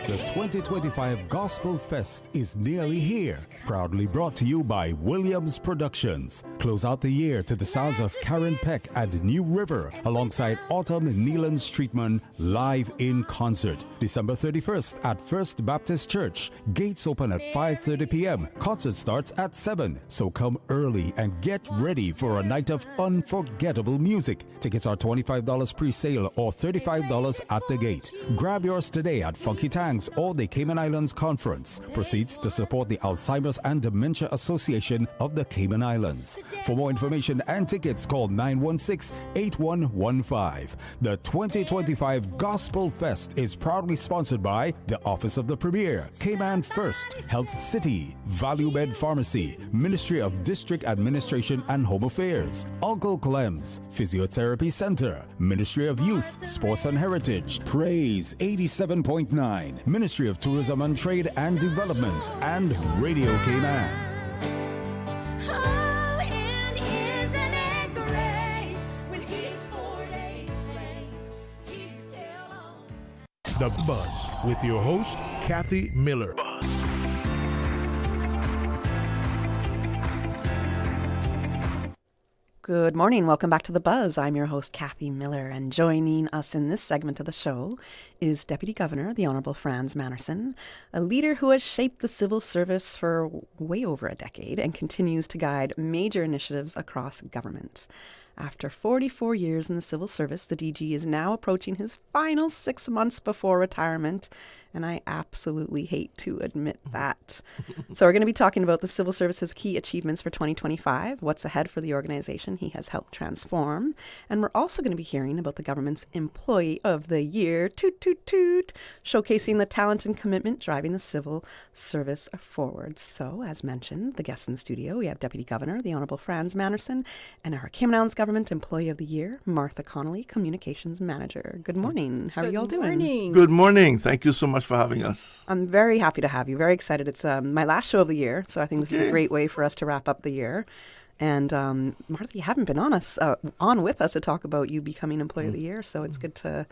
The 2025 Gospel Fest is nearly here. Proudly brought to you by Williams Productions. Close out the year to the sounds of Karen Peck and New River alongside Autumn Neelan Streetman live in concert. December 31st at First Baptist Church. Gates open at 5:30 p.m. Concert starts at 7. So come early and get ready for a night of unforgettable music. Tickets are $25 pre-sale or $35 at the gate. Grab yours today at Funky Tangs or the Cayman Islands Conference. Proceeds to support the Alzheimer's and Dementia Association of the Cayman Islands. For more information and tickets, call 916-8115. The 2025 Gospel Fest is proudly sponsored by the Office of the Premier, Cayman First, Health City, Value Med Pharmacy, Ministry of District Administration and Home Affairs, Uncle Clem's, Physiotherapy Center, Ministry of Youth, Sports and Heritage, Praise 87.9, Ministry of Tourism and Trade and Development, and Radio Cayman. The Buzz with your host, Kathy Miller. Good morning. Welcome back to The Buzz. I'm your host, Kathy Miller, and joining us in this segment of the show is Deputy Governor, the Honorable Franz Manderson, a leader who has shaped the civil service for way over a decade and continues to guide major initiatives across government. After 44 years in the civil service, the DG is now approaching his final 6 months before retirement, and I absolutely hate to admit that. So we're going to be talking about the civil service's key achievements for 2025, what's ahead for the organization he has helped transform, and we're also going to be hearing about the government's Employee of the Year, toot toot toot, showcasing the talent and commitment driving the civil service forward. So, as mentioned, the guests in the studio, we have Deputy Governor, the Honorable Franz Manderson, and our Cayman Islands Government Employee of the Year, Martha Connolly, Communications Manager. Good morning. How are you all doing? Good morning. Thank you so much for having us. I'm very happy to have you. Very excited. It's my last show of the year, so I think this is a great way for us to wrap up the year. And Martha, you haven't been on with us to talk about you becoming Employee of the Year, so it's good to.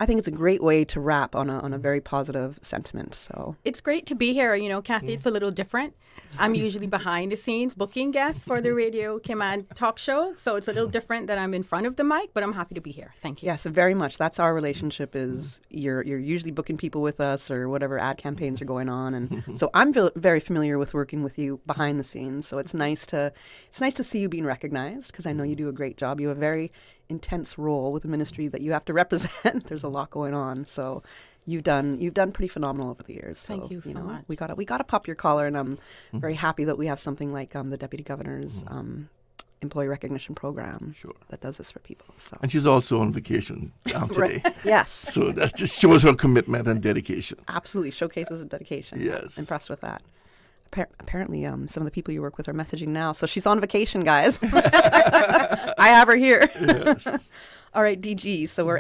I think it's a great way to wrap on a very positive sentiment. So it's great to be here. You know, Kathy, it's a little different. I'm usually behind the scenes booking guests for the Radio Cayman talk show, so it's a little different that I'm in front of the mic, but I'm happy to be here. Thank you. Yes, very much. That's our relationship. Is you're usually booking people with us or whatever ad campaigns are going on, and so I'm very familiar with working with you behind the scenes. So it's nice to see you being recognized because I know you do a great job. You have a very intense role with the ministry that you have to represent. There's a lot going on, so you've done pretty phenomenal over the years. So, Thank you so much. We gotta pop your collar, and I'm very happy that we have something like the Deputy Governor's Employee Recognition Program that does this for people. So. And she's also on vacation today. Yes. So that just shows her commitment and dedication. Absolutely, showcases the dedication. Yes. Impressed with that. Apparently, some of the people you work with are messaging now. So she's on vacation, guys. I have her here. Yes. All right, DG. So we're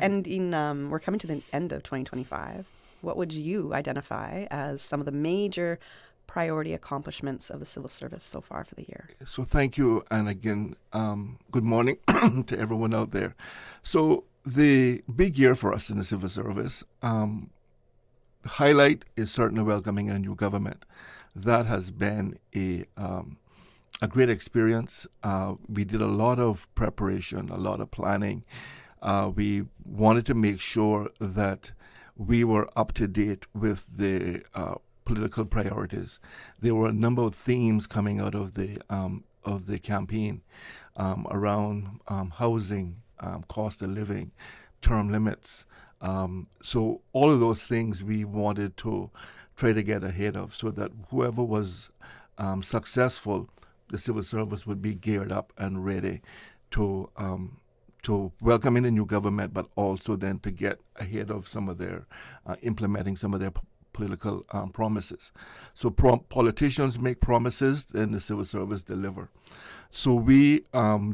coming to the end of 2025. What would you identify as some of the major priority accomplishments of the civil service so far for the year? So thank you. And again, good morning to everyone out there. So the big year for us in the civil service, the highlight is certainly welcoming a new government. That has been a great experience. We did a lot of preparation, a lot of planning. We wanted to make sure that we were up to date with the political priorities. There were a number of themes coming out of the campaign around housing, cost of living, term limits. So all of those things we wanted to try to get ahead of so that whoever was successful, the civil service would be geared up and ready to to welcome in a new government, but also then to get ahead of some of their implementing some of their political promises. So politicians make promises, then the civil service deliver. So we,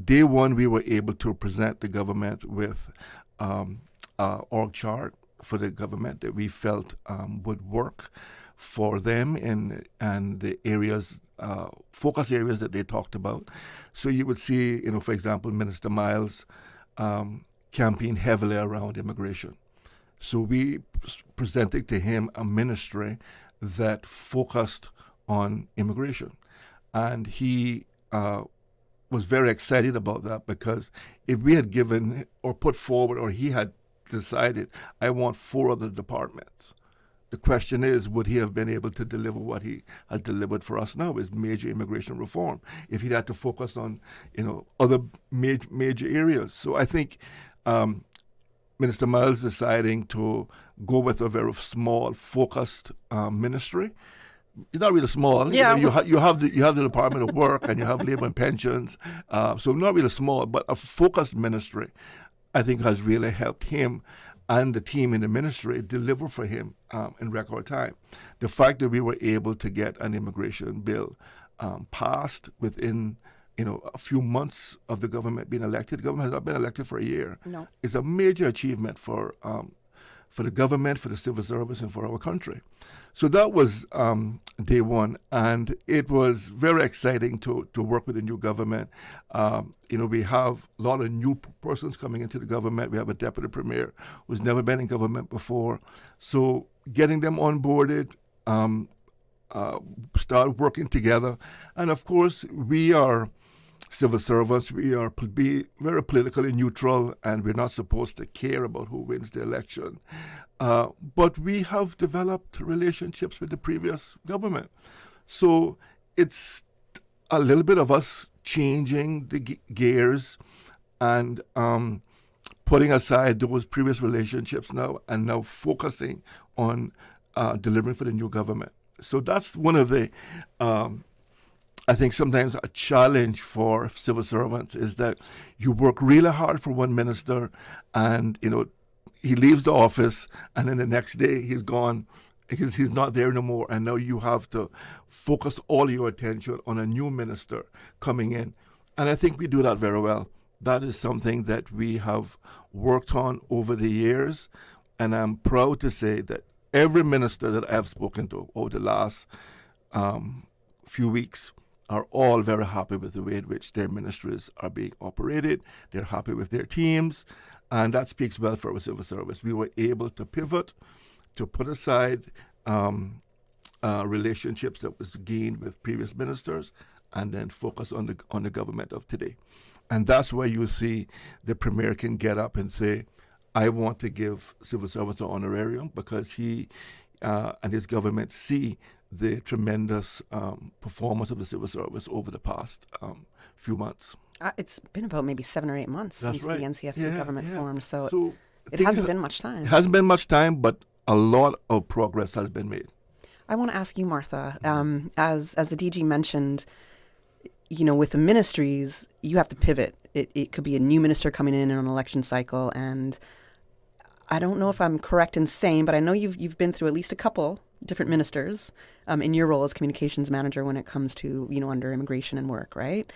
day one, we were able to present the government with org chart for the government that we felt would work for them and the areas, focus areas that they talked about. So you would see, for example, Minister Miles campaign heavily around immigration. So we presented to him a ministry that focused on immigration. And he was very excited about that, because if we had given or put forward, or he had decided, I want 4 other departments, the question is, would he have been able to deliver what he has delivered for us now, is major immigration reform, if he'd had to focus on, other major areas. So I think Minister Miles deciding to go with a very small, focused ministry. It's not really small. Yeah. You have the Department of Work and you have Labor and Pensions. So not really small, but a focused ministry, I think, has really helped him and the team in the ministry deliver for him in record time. The fact that we were able to get an immigration bill passed within a few months of the government being elected. The government has not been elected for a year. No. It's a major achievement for the government, for the civil service, and for our country. So that was day one, and it was very exciting to work with the new government. We have a lot of new persons coming into the government. We have a deputy premier who's never been in government before. So getting them onboarded, start working together. And of course, we are civil servants. We are be very politically neutral, and we're not supposed to care about who wins the election. But we have developed relationships with the previous government. So it's a little bit of us changing the gears and putting aside those previous relationships now, and now focusing on delivering for the new government. So that's one of the, I think sometimes a challenge for civil servants is that you work really hard for one minister, and he leaves the office, and then the next day he's gone because he's not there no more. And now you have to focus all your attention on a new minister coming in. And I think we do that very well. That is something that we have worked on over the years. And I'm proud to say that every minister that I've spoken to over the last few weeks are all very happy with the way in which their ministries are being operated. They're happy with their teams. And that speaks well for our civil service. We were able to pivot, to put aside relationships that was gained with previous ministers, and then focus on the government of today. And that's where you see the premier can get up and say, I want to give civil servants an honorarium, because he and his government see the tremendous performance of the civil service over the past few months. It's been about maybe 7 or 8 months That's since right. the NCFC government formed, so it things hasn't been much time. It hasn't been much time, but a lot of progress has been made. I want to ask you, Martha, as the DG mentioned, with the ministries, you have to pivot. It could be a new minister coming in an election cycle, and I don't know if I'm correct in saying, but I know you've been through at least a couple different ministers in your role as communications manager when it comes to, under immigration and work, right?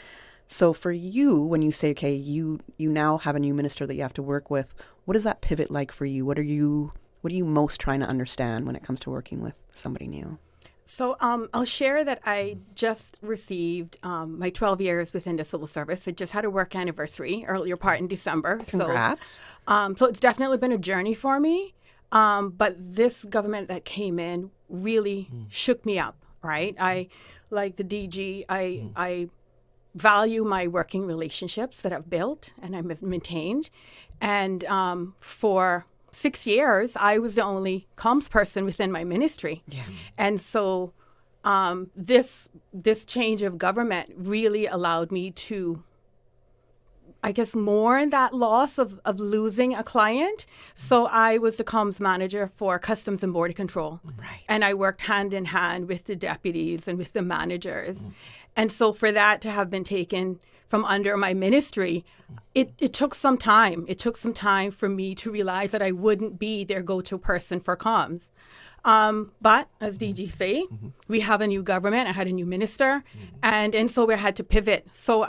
So for you, when you say, okay, you now have a new minister that you have to work with, what is that pivot like for you? What are you most trying to understand when it comes to working with somebody new? So I'll share that I just received my 12 years within the civil service. I just had a work anniversary, earlier part in December. Congrats. So it's definitely been a journey for me. But this government that came in really shook me up, right? I, like the DG, I value my working relationships that I've built and I've maintained. And for 6 years, I was the only comms person within my ministry. Yeah. And so this change of government really allowed me to, I guess, mourn that loss of losing a client. So I was the comms manager for Customs and Border Control. Right. And I worked hand in hand with the deputies and with the managers. And so for that to have been taken from under my ministry, it took some time. It took some time for me to realize that I wouldn't be their go-to person for comms. But as DG say, we have a new government. I had a new minister, and so we had to pivot. So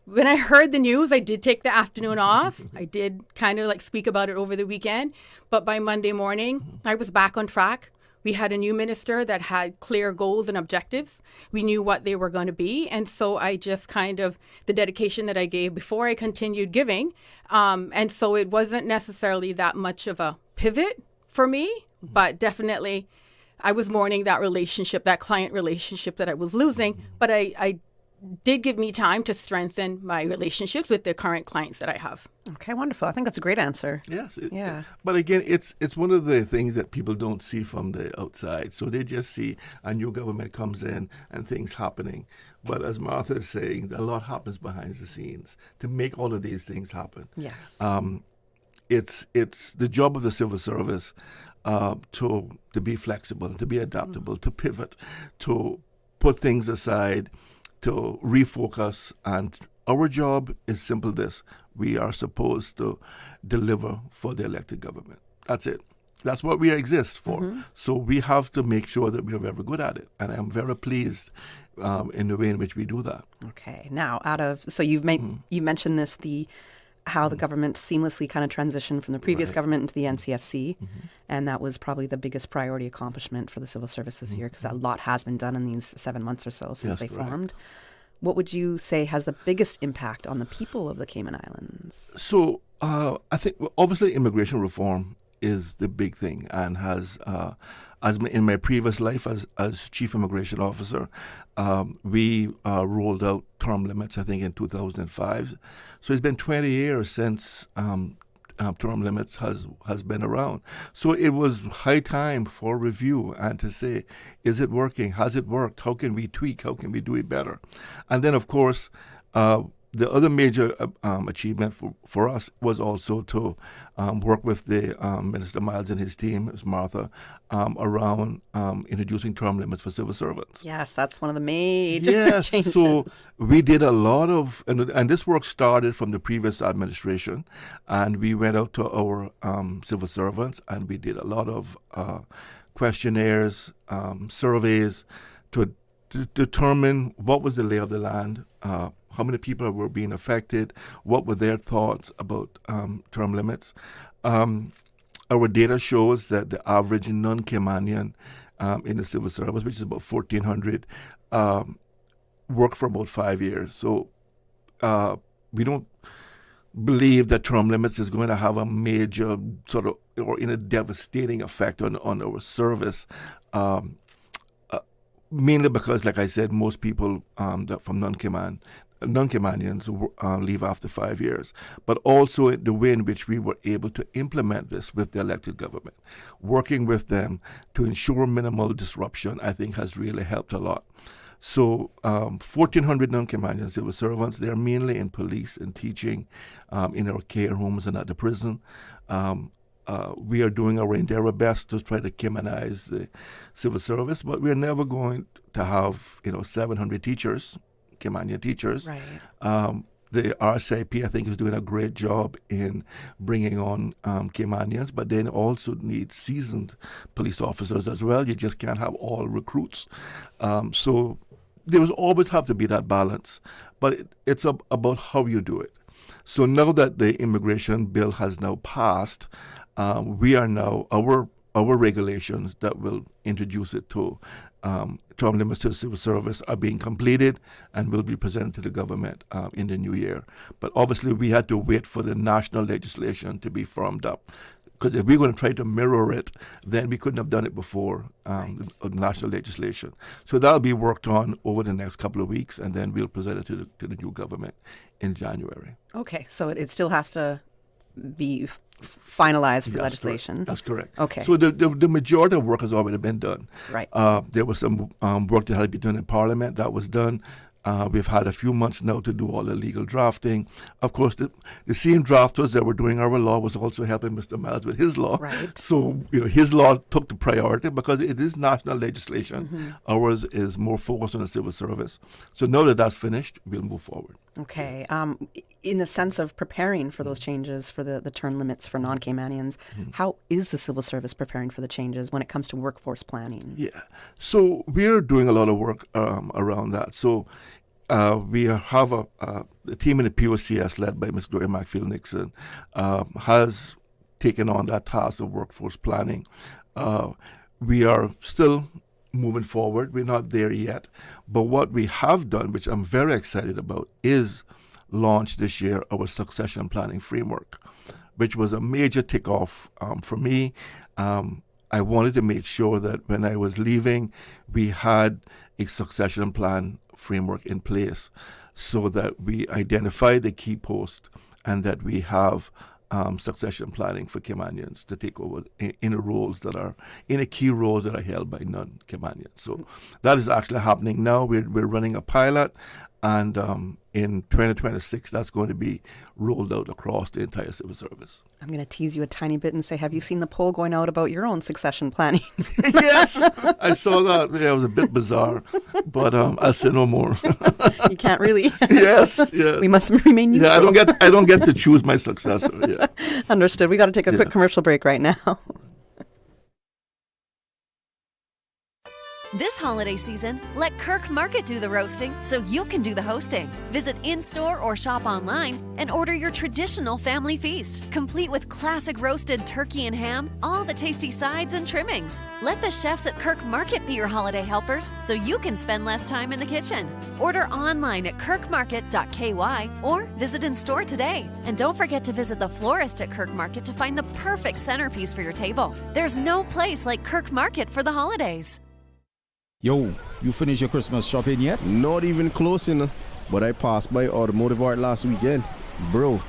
when I heard the news, I did take the afternoon off. I did kind of like speak about it over the weekend. But by Monday morning, I was back on track. We had a new minister that had clear goals and objectives. We knew what they were going to be. And so I just kind of, the dedication that I gave before I continued giving. And so it wasn't necessarily that much of a pivot for me, but definitely I was mourning that relationship, that client relationship that I was losing. But I did give me time to strengthen my relationships with the current clients that I have. Okay, wonderful. I think that's a great answer. Yes. Yeah. But again, it's one of the things that people don't see from the outside. So they just see a new government comes in and things happening. But as Martha is saying, a lot happens behind the scenes to make all of these things happen. Yes. It's the job of the civil service to be flexible, to be adaptable, to pivot, to put things aside, to refocus. And our job is simple this: we are supposed to deliver for the elected government. That's it. That's what we exist for. So we have to make sure that we are very good at it. And I'm very pleased in the way in which we do that. Okay. Now, so you mentioned this, how the government seamlessly kind of transitioned from the previous government into the NCFC. And that was probably the biggest priority accomplishment for the civil service this year, because a lot has been done in these 7 months or so since they formed. What would you say has the biggest impact on the people of the Cayman Islands? So I think obviously immigration reform is the big thing, and has as in my previous life as chief immigration officer, we rolled out term limits, I think, in 2005. So it's been 20 years since term limits has been around. So it was high time for review and to say, is it working? Has it worked? How can we tweak? How can we do it better? And then, of course, the other major achievement for us was also to work with the Minister Miles and his team, as Martha, around introducing term limits for civil servants. Yes, that's one of the major changes. So we did a lot of, and this work started from the previous administration, and we went out to our civil servants, and we did a lot of questionnaires, surveys to determine what was the lay of the land, how many people were being affected, what were their thoughts about term limits. Our data shows that the average non-Caymanian in the civil service, which is about 1,400, work for about 5 years. So we don't believe that term limits is going to have a major sort of, or in a devastating effect on our service. Mainly because, like I said, most people that from non-Caymanians leave after 5 years, but also the way in which we were able to implement this with the elected government. Working with them to ensure minimal disruption, I think, has really helped a lot. So 1,400 non-Caymanian civil servants, they're mainly in police and teaching, in our care homes and at the prison. We are doing our endeavor best to try to Caymanize the civil service, but we're never going to have 700 teachers, Caymanian teachers. Right. The RCIP, I think, is doing a great job in bringing on Caymanians, but then also need seasoned police officers as well. You just can't have all recruits. So there will always have to be that balance, but it's about how you do it. So now that the immigration bill has now passed, we are now, our regulations that will introduce it to term limits to the civil service are being completed and will be presented to the government in the new year. But obviously we had to wait for the national legislation to be firmed up, because if we're going to try to mirror it, then we couldn't have done it before the national legislation. So that'll be worked on over the next couple of weeks, and then we'll present it to the new government in January. Okay, so it still has to be finalized for legislation. Correct. That's correct. Okay. So the majority of work has already been done. Right. There was some work that had to be done in Parliament that was done. We've had a few months now to do all the legal drafting. Of course, the same drafters that were doing our law was also helping Mr. Miles with his law. Right. So, his law took the priority because it is national legislation. Mm-hmm. Ours is more focused on the civil service. So now that that's finished, we'll move forward. Okay. In the sense of preparing for those changes for the term limits for non-Caymanians, how is the civil service preparing for the changes when it comes to workforce planning? Yeah. So we're doing a lot of work around that. So we have a team in the POCS led by Ms. Gloria McField-Nixon has taken on that task of workforce planning. We are still moving forward. We're not there yet. But what we have done, which I'm very excited about, is launch this year our succession planning framework, which was a major takeoff for me. I wanted to make sure that when I was leaving, we had a succession plan framework in place so that we identify the key posts and that we have succession planning for Caymanians to take over in a key roles that are held by non-Caymanians. So that is actually happening now. We're running a pilot, and in 2026, that's going to be rolled out across the entire civil service. I'm going to tease you a tiny bit and say, have you seen the poll going out about your own succession planning? Yes, I saw that. Yeah, it was a bit bizarre, but I'll say no more. You can't really. Yes. We must remain neutral. Yeah, I don't get to choose my successor. Yeah. Understood. We got to take a quick commercial break right now. This holiday season, let Kirk Market do the roasting so you can do the hosting. Visit in-store or shop online and order your traditional family feast, complete with classic roasted turkey and ham, all the tasty sides and trimmings. Let the chefs at Kirk Market be your holiday helpers so you can spend less time in the kitchen. Order online at kirkmarket.ky or visit in-store today. And don't forget to visit the florist at Kirk Market to find the perfect centerpiece for your table. There's no place like Kirk Market for the holidays. Yo, you finished your Christmas shopping yet? Not even close enough. But I passed by Automotive Art last weekend. Bro,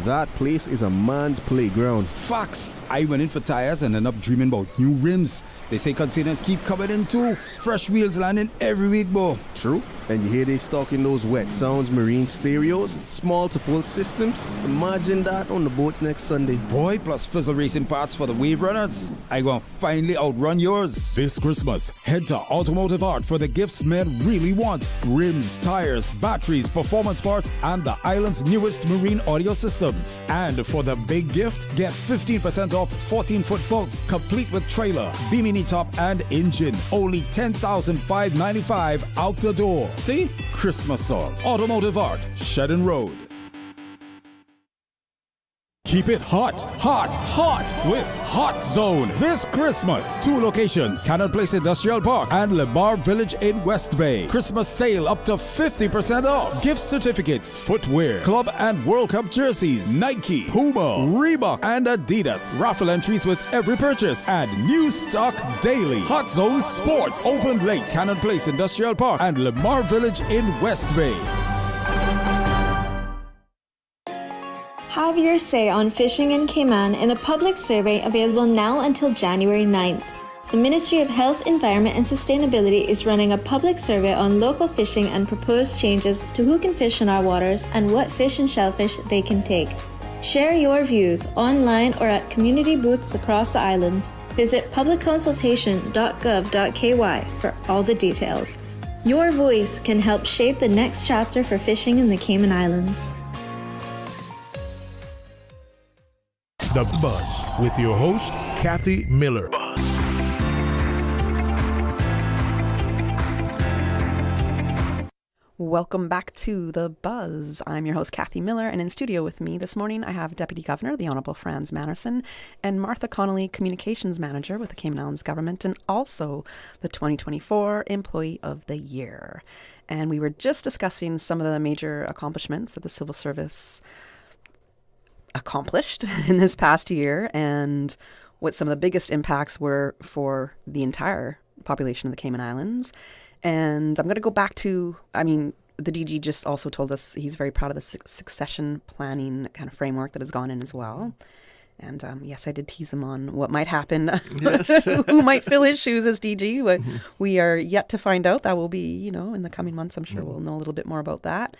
that place is a man's playground. Facts. I went in for tires and ended up dreaming about new rims. They say containers keep coming in too. Fresh wheels landing every week, bro. True. And you hear they stocking those wet sounds marine stereos, small to full systems. Imagine that on the boat next Sunday. Boy, plus Fizzle Racing parts for the wave runners. I gonna finally outrun yours. This Christmas, head to Automotive Art for the gifts men really want. Rims, tires, batteries, performance parts, and the island's newest marine audio systems. And for the big gift, get 15% off 14-foot boats, complete with trailer, bimini top, and engine. Only $10,595 out the door. See? Christmas song. Automotive Art, Shedden Road. Keep it hot, hot, hot with Hot Zone this Christmas. 2 locations, Cannon Place Industrial Park and Lamar Village in West Bay. Christmas sale up to 50% off. Gift certificates, footwear, club and World Cup jerseys, Nike, Puma, Reebok, and Adidas. Raffle entries with every purchase and new stock daily. Hot Zone Sports. Open late, Cannon Place Industrial Park and Lamar Village in West Bay. Have your say on fishing in Cayman in a public survey available now until January 9th. The Ministry of Health, Environment and Sustainability is running a public survey on local fishing and proposed changes to who can fish in our waters and what fish and shellfish they can take. Share your views online or at community booths across the islands. Visit publicconsultation.gov.ky for all the details. Your voice can help shape the next chapter for fishing in the Cayman Islands. The Buzz with your host, Kathy Miller. Welcome back to The Buzz. I'm your host, Kathy Miller, and in studio with me this morning, I have Deputy Governor, the Honourable Franz Manderson, and Martha Connolly, Communications Manager with the Cayman Islands Government, and also the 2024 Employee of the Year. And we were just discussing some of the major accomplishments that the civil service accomplished in this past year and what some of the biggest impacts were for the entire population of the Cayman Islands. And I'm going to go back to, the DG just also told us he's very proud of the succession planning kind of framework that has gone in as well. And yes, I did tease him on what might happen, Yes. who might fill his shoes as DG. But we are yet to find out. That will be, in the coming months. I'm sure we'll know a little bit more about that.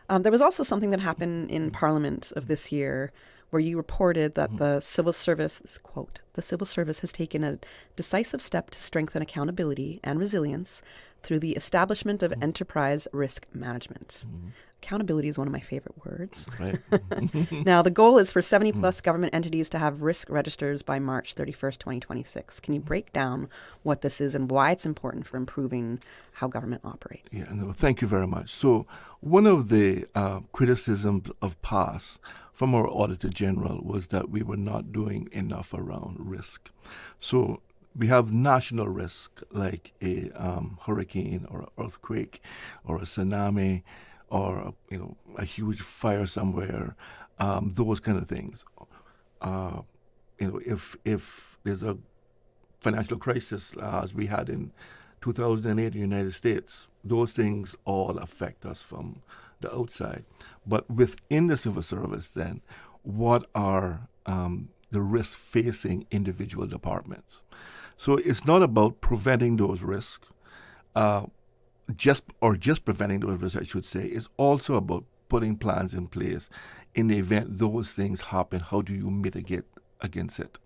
There was also something that happened in Parliament of this year where you reported that the civil service, quote, the civil service has taken a decisive step to strengthen accountability and resilience through the establishment of enterprise risk management. Accountability is one of my favorite words. Right. Now, the goal is for 70 plus government entities to have risk registers by March 31st, 2026. Can you break down what this is and why it's important for improving how government operates? Yeah, no, thank you very much. So one of the criticisms of past from our Auditor General was that we were not doing enough around risk. So we have national risk like a hurricane or an earthquake or a tsunami or a huge fire somewhere, those kind of things. If there's a financial crisis as we had in 2008 in the United States, those things all affect us from the outside. But within the civil service, then, what are the risks facing individual departments? So it's not about preventing those risks, just preventing those risks, I should say. It's also about putting plans in place in the event those things happen. How do you mitigate against it?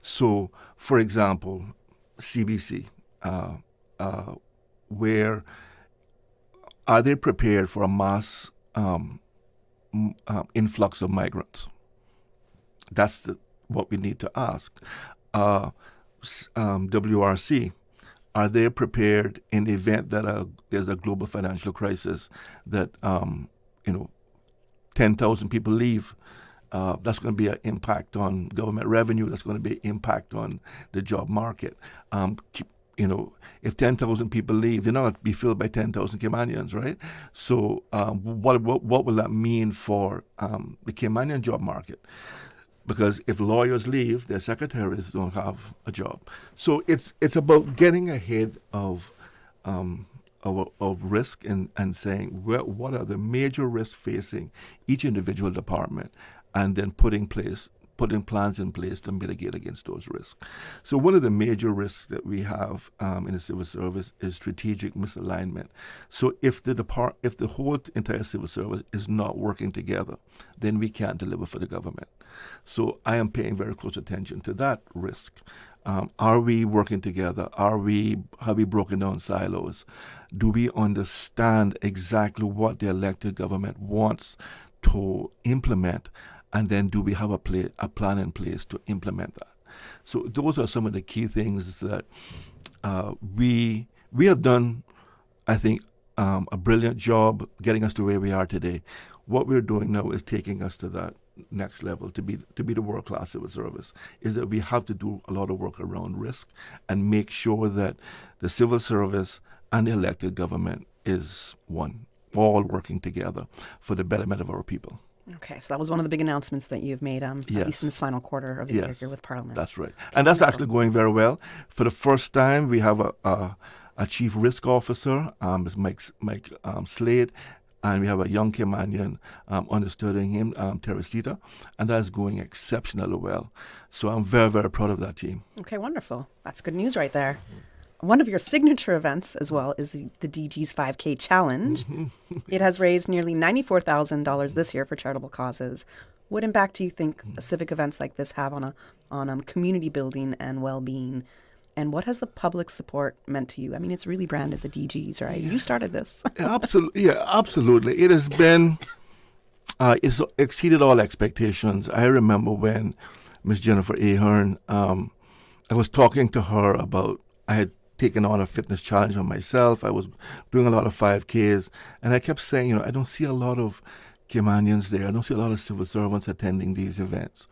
So, for example, CBC, where are they prepared for a mass influx of migrants? That's what we need to ask. WRC, are they prepared in the event that there's a global financial crisis that 10,000 people leave? That's going to be an impact on government revenue. That's going to be an impact on the job market. If 10,000 people leave, they're not going to be filled by 10,000 Caymanians, right? So what will that mean for the Caymanian job market? Because if lawyers leave, their secretaries don't have a job. So it's about getting ahead of risk and saying what are the major risks facing each individual department, and then putting plans in place to mitigate against those risks. So one of the major risks that we have in the civil service is strategic misalignment. So if the whole entire civil service is not working together, then we can't deliver for the government. So I am paying very close attention to that risk. Are we working together? Have we broken down silos? Do we understand exactly what the elected government wants to implement? And then do we have a plan in place to implement that? So those are some of the key things that we have done, I think, a brilliant job getting us to where we are today. What we're doing now is taking us to that next level to be the world-class civil service, is that we have to do a lot of work around risk and make sure that the civil service and the elected government is one, all working together for the betterment of our people. Okay, so that was one of the big announcements that you've made, at least in this final quarter of the year here with Parliament. That's right. And that's actually going very well. For the first time, we have a chief risk officer, Mike Slade, and we have a young Caymanian understudying him, Teresita, and that is going exceptionally well. So I'm very, very proud of that team. Okay, wonderful. That's good news right there. One of your signature events as well is the DG's 5K Challenge. It has raised nearly $94,000 this year for charitable causes. What impact do you think civic events like this have on community building and well-being? And what has the public support meant to you? I mean, it's really branded the DGs, right? You started this. Absolutely. Yeah, absolutely. It has been, it's exceeded all expectations. I remember when Ms. Jennifer Ahern, I was talking to her about, I had taken on a fitness challenge on myself. I was doing a lot of 5Ks, and I kept saying, I don't see a lot of Caymanians there. I don't see a lot of civil servants attending these events.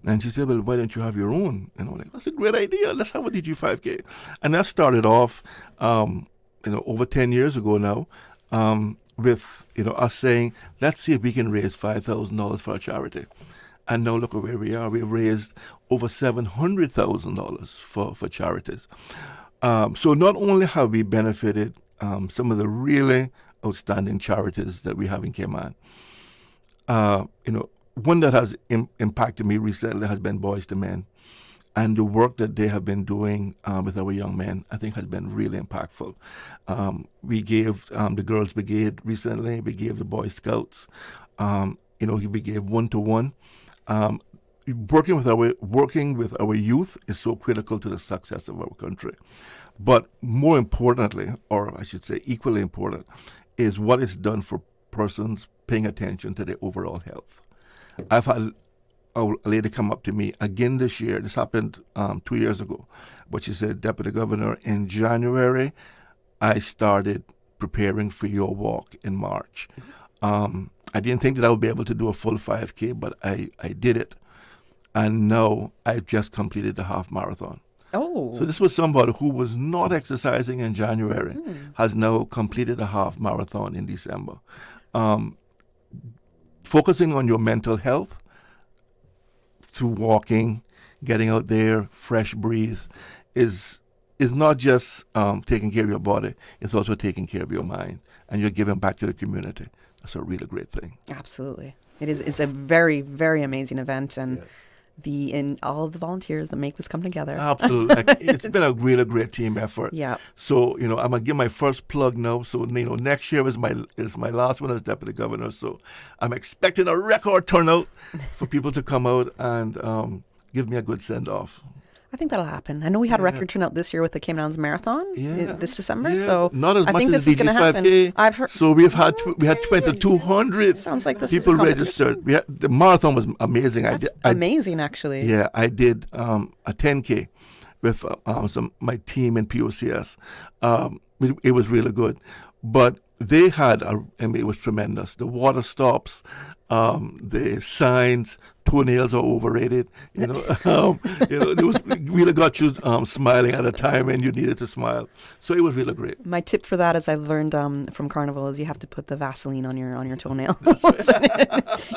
And she said, well, why don't you have your own? And I'm like, that's a great idea. Let's have a DG 5K. And that started off, over 10 years ago now, with, us saying, let's see if we can raise $5,000 for a charity. And now look at where we are. We've raised over $700,000 for charities. So not only have we benefited some of the really outstanding charities that we have in Cayman, one that has impacted me recently has been Boys to Men. And the work that they have been doing with our young men, I think, has been really impactful. We gave the Girls Brigade recently. We gave the Boy Scouts. We gave one-to-one. Working with our youth is so critical to the success of our country. But more importantly, or I should say equally important, is what is done for persons paying attention to their overall health. I've had a lady come up to me again this year. This happened 2 years ago. But she said, Deputy Governor, in January, I started preparing for your walk in March. I didn't think that I would be able to do a full 5K, but I did it. And now I've just completed the half marathon. Oh. So this was somebody who was not exercising in January, has now completed a half marathon in December. Focusing on your mental health, through walking, getting out there, fresh breeze, is not just taking care of your body, it's also taking care of your mind. And you're giving back to the community. That's a really great thing. Absolutely. It's a very, very amazing event. And all of the volunteers that make this come together. Absolutely. It's been a really great team effort. Yeah. So, I'm going to give my first plug now. So, next year is my last one as Deputy Governor. So I'm expecting a record turnout for people to come out and give me a good send-off. I think that'll happen. I know we had a record turnout this year with the Cayman Islands Marathon this December. So not as I much think as this is going to happen. I've heard. So we had 2,200 Sounds like this people is registered. The marathon was amazing. That's amazing, actually. Yeah, I did a 10K with my team in POCS. It was really good, but they had it was tremendous. The water stops, the signs. Toenails are overrated. It really got you smiling at a time when you needed to smile. So it was really great. My tip for that, as I learned from Carnival, is you have to put the Vaseline on your toenail.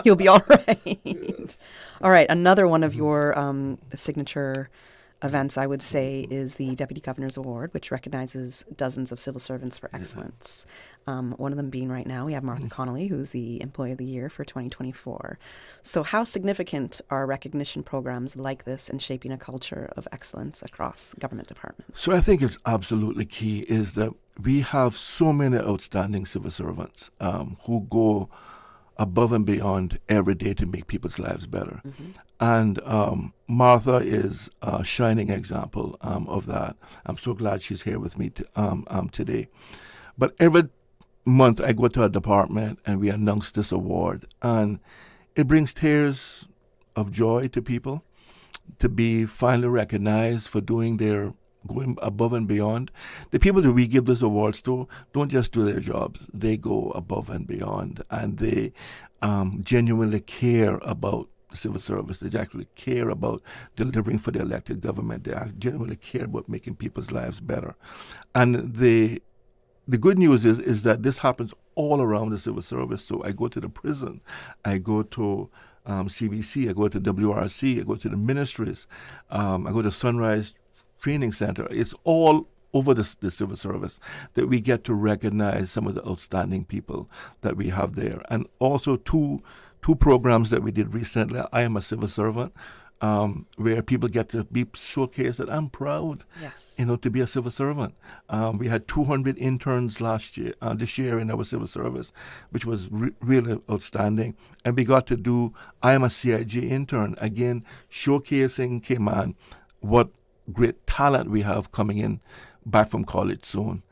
You'll be all right. All right, another one of your signature events, I would say, is the Deputy Governor's Award, which recognizes dozens of civil servants for excellence. One of them being right now, we have Martha Connolly, who's the Employee of the Year for 2024. So how significant are recognition programs like this in shaping a culture of excellence across government departments? So I think it's absolutely key is that we have so many outstanding civil servants who go above and beyond every day to make people's lives better. And Martha is a shining example of that. I'm so glad she's here with me today. But every month I go to a department and we announce this award. And it brings tears of joy to people to be finally recognized for going above and beyond. The people that we give these awards to don't just do their jobs. They go above and beyond, and they genuinely care about civil service. They actually care about delivering for the elected government. They genuinely care about making people's lives better. And the good news is that this happens all around the civil service. So I go to the prison, I go to CBC, I go to WRC, I go to the ministries, I go to Sunrise Training Center. It's all over the civil service that we get to recognize some of the outstanding people that we have there. And also two programs that we did recently. I Am a Civil Servant, where people get to be showcased that I'm proud, to be a civil servant. We had 200 interns this year in our civil service, which was really outstanding. And we got to do I Am a CIG intern, again, showcasing Cayman what great talent we have coming in back from college soon.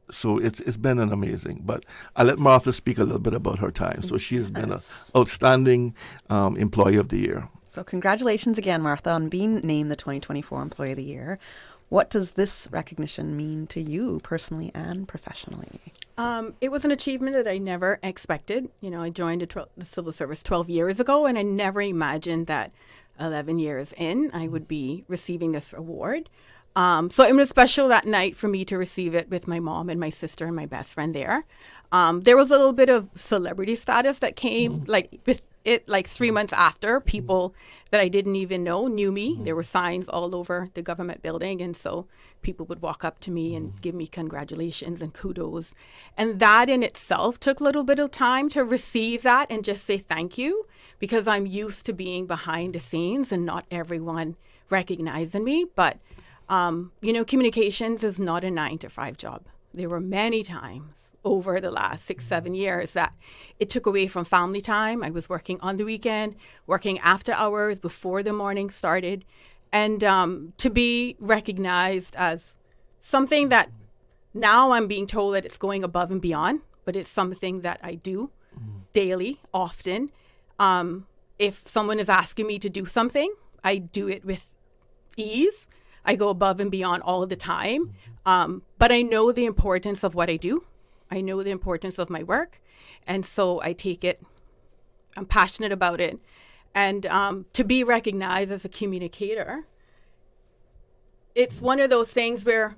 So it's been an amazing. But I'll let Martha speak a little bit about her time. So she has been an outstanding Employee of the Year. So congratulations again, Martha, on being named the 2024 Employee of the Year. What does this recognition mean to you personally and professionally? It was an achievement that I never expected. I joined the civil service 12 years ago, and I never imagined that 11 years in, I would be receiving this award. So it was special that night for me to receive it with my mom and my sister and my best friend there. There was a little bit of celebrity status that came it like 3 months after, people that I didn't even know knew me. There were signs all over the government building. And so people would walk up to me and give me congratulations and kudos. And that in itself took a little bit of time to receive that and just say thank you, because I'm used to being behind the scenes and not everyone recognizing me. But, communications is not a 9-to-5 job. There were many times over the last 6-7 years that it took away from family time. I was working on the weekend, working after hours before the morning started. And to be recognized as something that now I'm being told that it's going above and beyond, but it's something that I do daily, often. If someone is asking me to do something, I do it with ease. I go above and beyond all the time. But I know the importance of what I do. I know the importance of my work. And so I take it, I'm passionate about it. And to be recognized as a communicator, it's one of those things where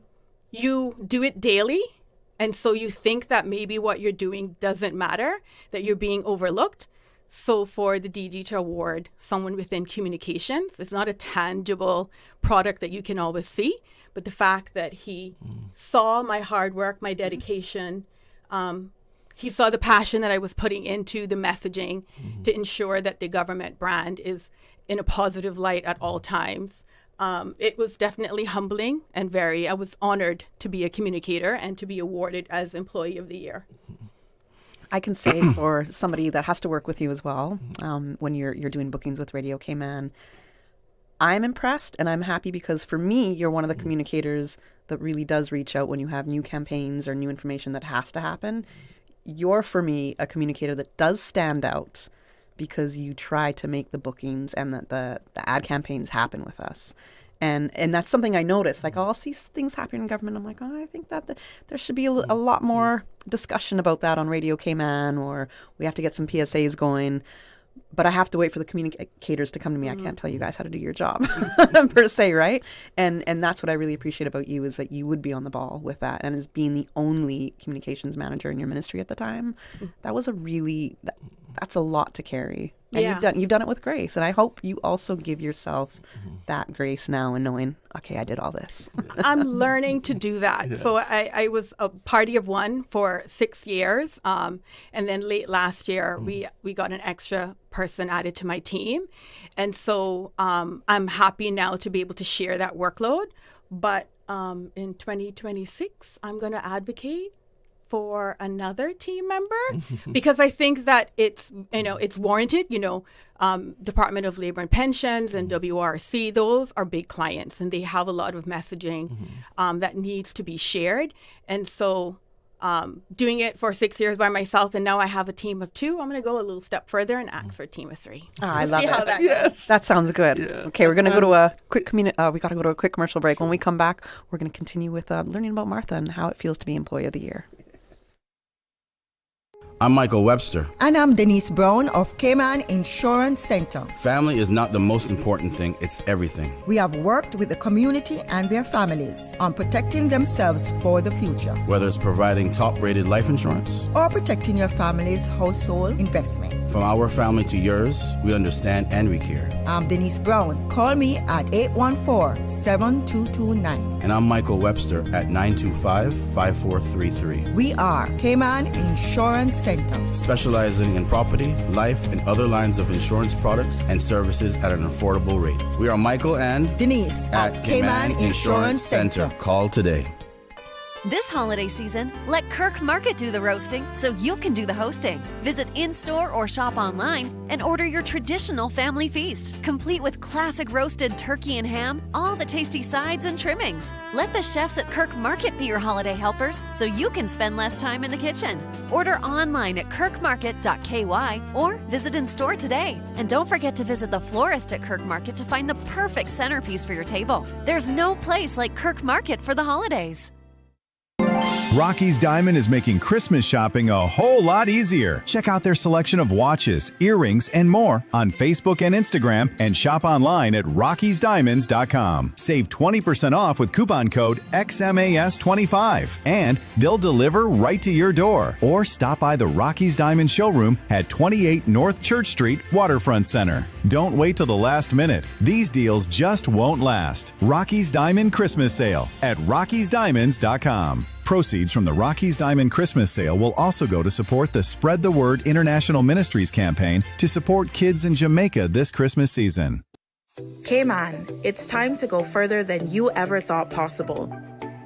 you do it daily. And so you think that maybe what you're doing doesn't matter, that you're being overlooked. So for the DG to award someone within communications, it's not a tangible product that you can always see, but the fact that he saw my hard work, my dedication, he saw the passion that I was putting into the messaging to ensure that the government brand is in a positive light at all times. It was definitely humbling and I was honored to be a communicator and to be awarded as Employee of the Year. I can say for somebody that has to work with you as well, when you're doing bookings with Radio Cayman, I'm impressed and I'm happy because for me, you're one of the communicators that really does reach out when you have new campaigns or new information that has to happen. You're, for me, a communicator that does stand out because you try to make the bookings and the ad campaigns happen with us. And that's something I noticed. Like, I'll see things happening in government. I'm like, I think that there should be a lot more discussion about that on Radio Cayman, or we have to get some PSAs going. But I have to wait for the communicators to come to me. I can't tell you guys how to do your job per se, right? And that's what I really appreciate about you, is that you would be on the ball with that. And as being the only communications manager in your ministry at the time, that was that's a lot to carry. And you've done it with grace. And I hope you also give yourself that grace now in knowing, okay, I did all this. I'm learning to do that. Yeah. So I was a party of one for 6 years. And then late last year, we got an extra person added to my team. And so I'm happy now to be able to share that workload. But in 2026, I'm going to advocate for another team member because I think that it's warranted. Department of Labor and Pensions and WRC, those are big clients and they have a lot of messaging that needs to be shared. And so doing it for 6 years by myself, and now I have a team of 2, I'm going to go a little step further and ask for a team of 3. I love it. How that goes. That sounds good. Yeah. Okay, we're going to go to a quick we got to go to a quick commercial break. When we come back, we're going to continue with learning about Martha and how it feels to be Employee of the Year. I'm Michael Webster. And I'm Denise Brown of Cayman Insurance Center. Family is not the most important thing, it's everything. We have worked with the community and their families on protecting themselves for the future. Whether it's providing top-rated life insurance or protecting your family's household investment. From our family to yours, we understand and we care. I'm Denise Brown. Call me at 814-7229. And I'm Michael Webster at 925-5433. We are Cayman Insurance Center. Specializing in property, life, and other lines of insurance products and services at an affordable rate. We are Michael and Denise at Cayman Insurance Center. Call today. This holiday season, let Kirk Market do the roasting so you can do the hosting. Visit in-store or shop online and order your traditional family feast, complete with classic roasted turkey and ham, all the tasty sides and trimmings. Let the chefs at Kirk Market be your holiday helpers so you can spend less time in the kitchen. Order online at kirkmarket.ky or visit in-store today. And don't forget to visit the florist at Kirk Market to find the perfect centerpiece for your table. There's no place like Kirk Market for the holidays. Rocky's Diamond is making Christmas shopping a whole lot easier. Check out their selection of watches, earrings, and more on Facebook and Instagram, and shop online at rockysdiamonds.com. Save 20% off with coupon code XMAS25, and they'll deliver right to your door. Or stop by the Rocky's Diamond showroom at 28 North Church Street, Waterfront Center. Don't wait till the last minute. These deals just won't last. Rocky's Diamond Christmas Sale at rockysdiamonds.com. Proceeds from the Rocky's Diamond Christmas Sale will also go to support the Spread the Word International Ministries campaign to support kids in Jamaica this Christmas season. K-Man, it's time to go further than you ever thought possible.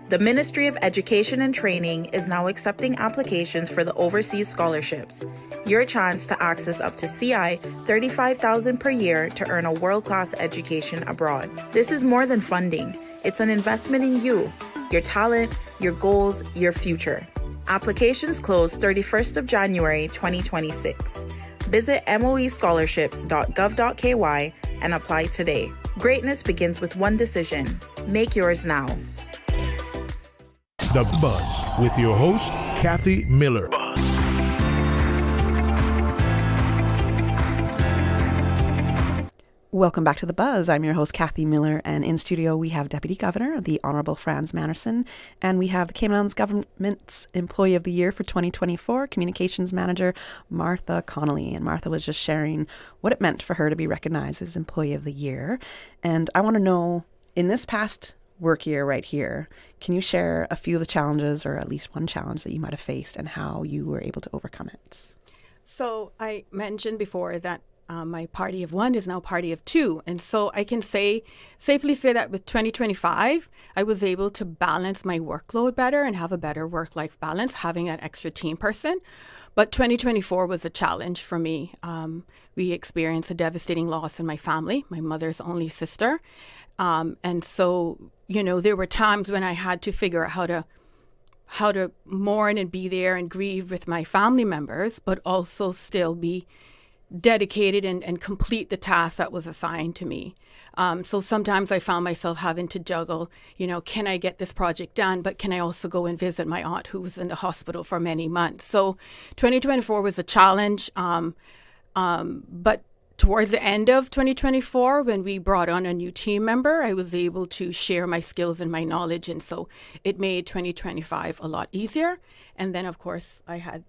The Ministry of Education and Training is now accepting applications for the overseas scholarships. Your chance to access up to CI $35,000 per year to earn a world-class education abroad. This is more than funding. It's an investment in you, your talent, your goals, your future. Applications close 31st of January 2026. Visit moescholarships.gov.ky and apply today. Greatness begins with one decision. Make yours now. The Buzz with your host, Kathy Miller. Welcome back to The Buzz. I'm your host, Kathy Miller, and in studio we have Deputy Governor, the Honourable Franz Manderson, and we have the Cayman Islands Government's Employee of the Year for 2024, Communications Manager Martha Connolly. And Martha was just sharing what it meant for her to be recognized as Employee of the Year. And I want to know, in this past work year right here, can you share a few of the challenges, or at least one challenge that you might have faced, and how you were able to overcome it? So I mentioned before that my party of one is now party of two. And so I can safely say that with 2025, I was able to balance my workload better and have a better work-life balance, having that extra team person. But 2024 was a challenge for me. We experienced a devastating loss in my family, my mother's only sister. And so, there were times when I had to figure out how to mourn and be there and grieve with my family members, but also still be dedicated and complete the task that was assigned to me. So sometimes I found myself having to juggle, can I get this project done, but can I also go and visit my aunt who was in the hospital for many months? So 2024 was a challenge, but towards the end of 2024, when we brought on a new team member, I was able to share my skills and my knowledge, and so it made 2025 a lot easier. And then, of course, I had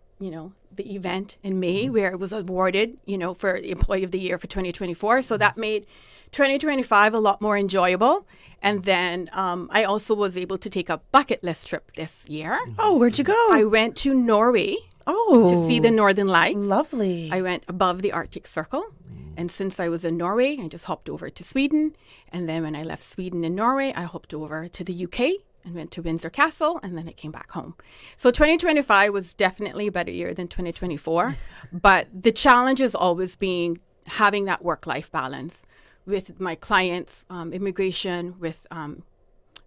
the event in May where it was awarded, for Employee of the Year for 2024. So that made 2025 a lot more enjoyable. And then I also was able to take a bucket list trip this year. Oh, where'd you go? I went to Norway to see the Northern Lights. Lovely. I went above the Arctic Circle. And since I was in Norway, I just hopped over to Sweden. And then when I left Sweden and Norway, I hopped over to the UK and went to Windsor Castle, and then I came back home. So 2025 was definitely a better year than 2024. But the challenge is always having that work-life balance with my clients, immigration, with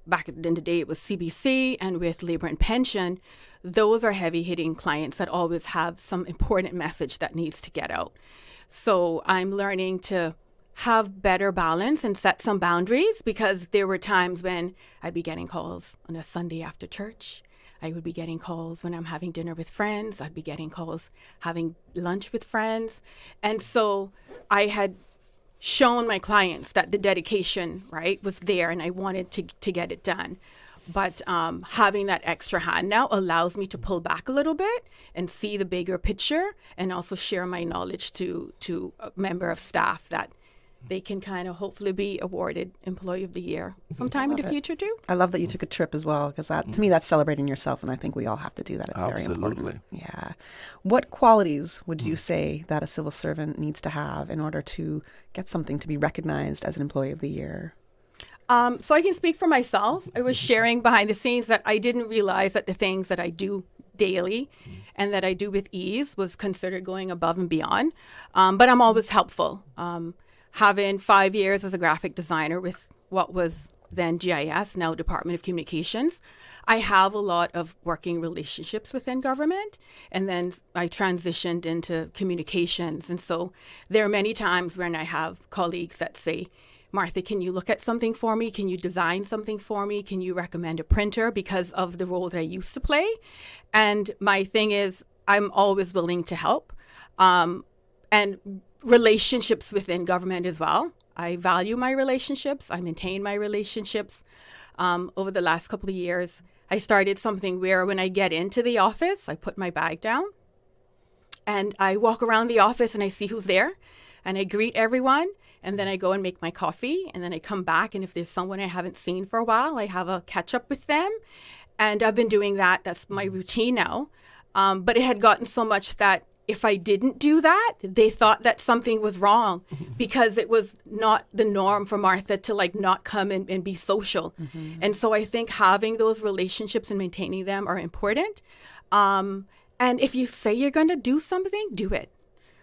back in the day it was CBC, and with labor and pension. Those are heavy-hitting clients that always have some important message that needs to get out. So I'm learning to have better balance and set some boundaries, because there were times when I'd be getting calls on a Sunday after church. I would be getting calls when I'm having dinner with friends. I'd be getting calls having lunch with friends. And so I had shown my clients that the dedication, was there, and I wanted to get it done. But having that extra hand now allows me to pull back a little bit and see the bigger picture, and also share my knowledge to a member of staff that they can kind of hopefully be awarded Employee of the Year sometime in the future too. I love that you took a trip as well, because to me, that's celebrating yourself, and I think we all have to do that. It's very important. Yeah. What qualities would you say that a civil servant needs to have in order to get something to be recognized as an Employee of the Year? So I can speak for myself. I was sharing behind the scenes that I didn't realize that the things that I do daily and that I do with ease was considered going above and beyond. But I'm always helpful. Having 5 years as a graphic designer with what was then GIS, now Department of Communications, I have a lot of working relationships within government. And then I transitioned into communications. And so there are many times when I have colleagues that say, Martha, can you look at something for me? Can you design something for me? Can you recommend a printer because of the role that I used to play? And my thing is, I'm always willing to help. And relationships within government as well. I value my relationships. I maintain my relationships. Over the last couple of years, I started something where when I get into the office, I put my bag down and I walk around the office and I see who's there and I greet everyone. And then I go and make my coffee and then I come back. And if there's someone I haven't seen for a while, I have a catch up with them. And I've been doing that. That's my routine now. But it had gotten so much that if I didn't do that, they thought that something was wrong because it was not the norm for Martha to like not come and be social. And so I think having those relationships and maintaining them are important. And if you say you're going to do something, do it,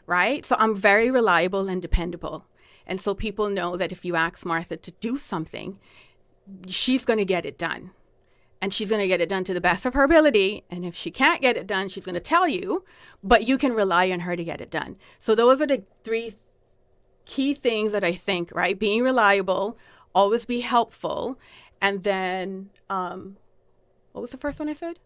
right? So I'm very reliable and dependable. And so people know that if you ask Martha to do something, she's going to get it done. And she's going to get it done to the best of her ability. And if she can't get it done, she's going to tell you, but you can rely on her to get it done. So those are the 3 key things that I think, right? Being reliable, always be helpful. And then, what was the first one I said?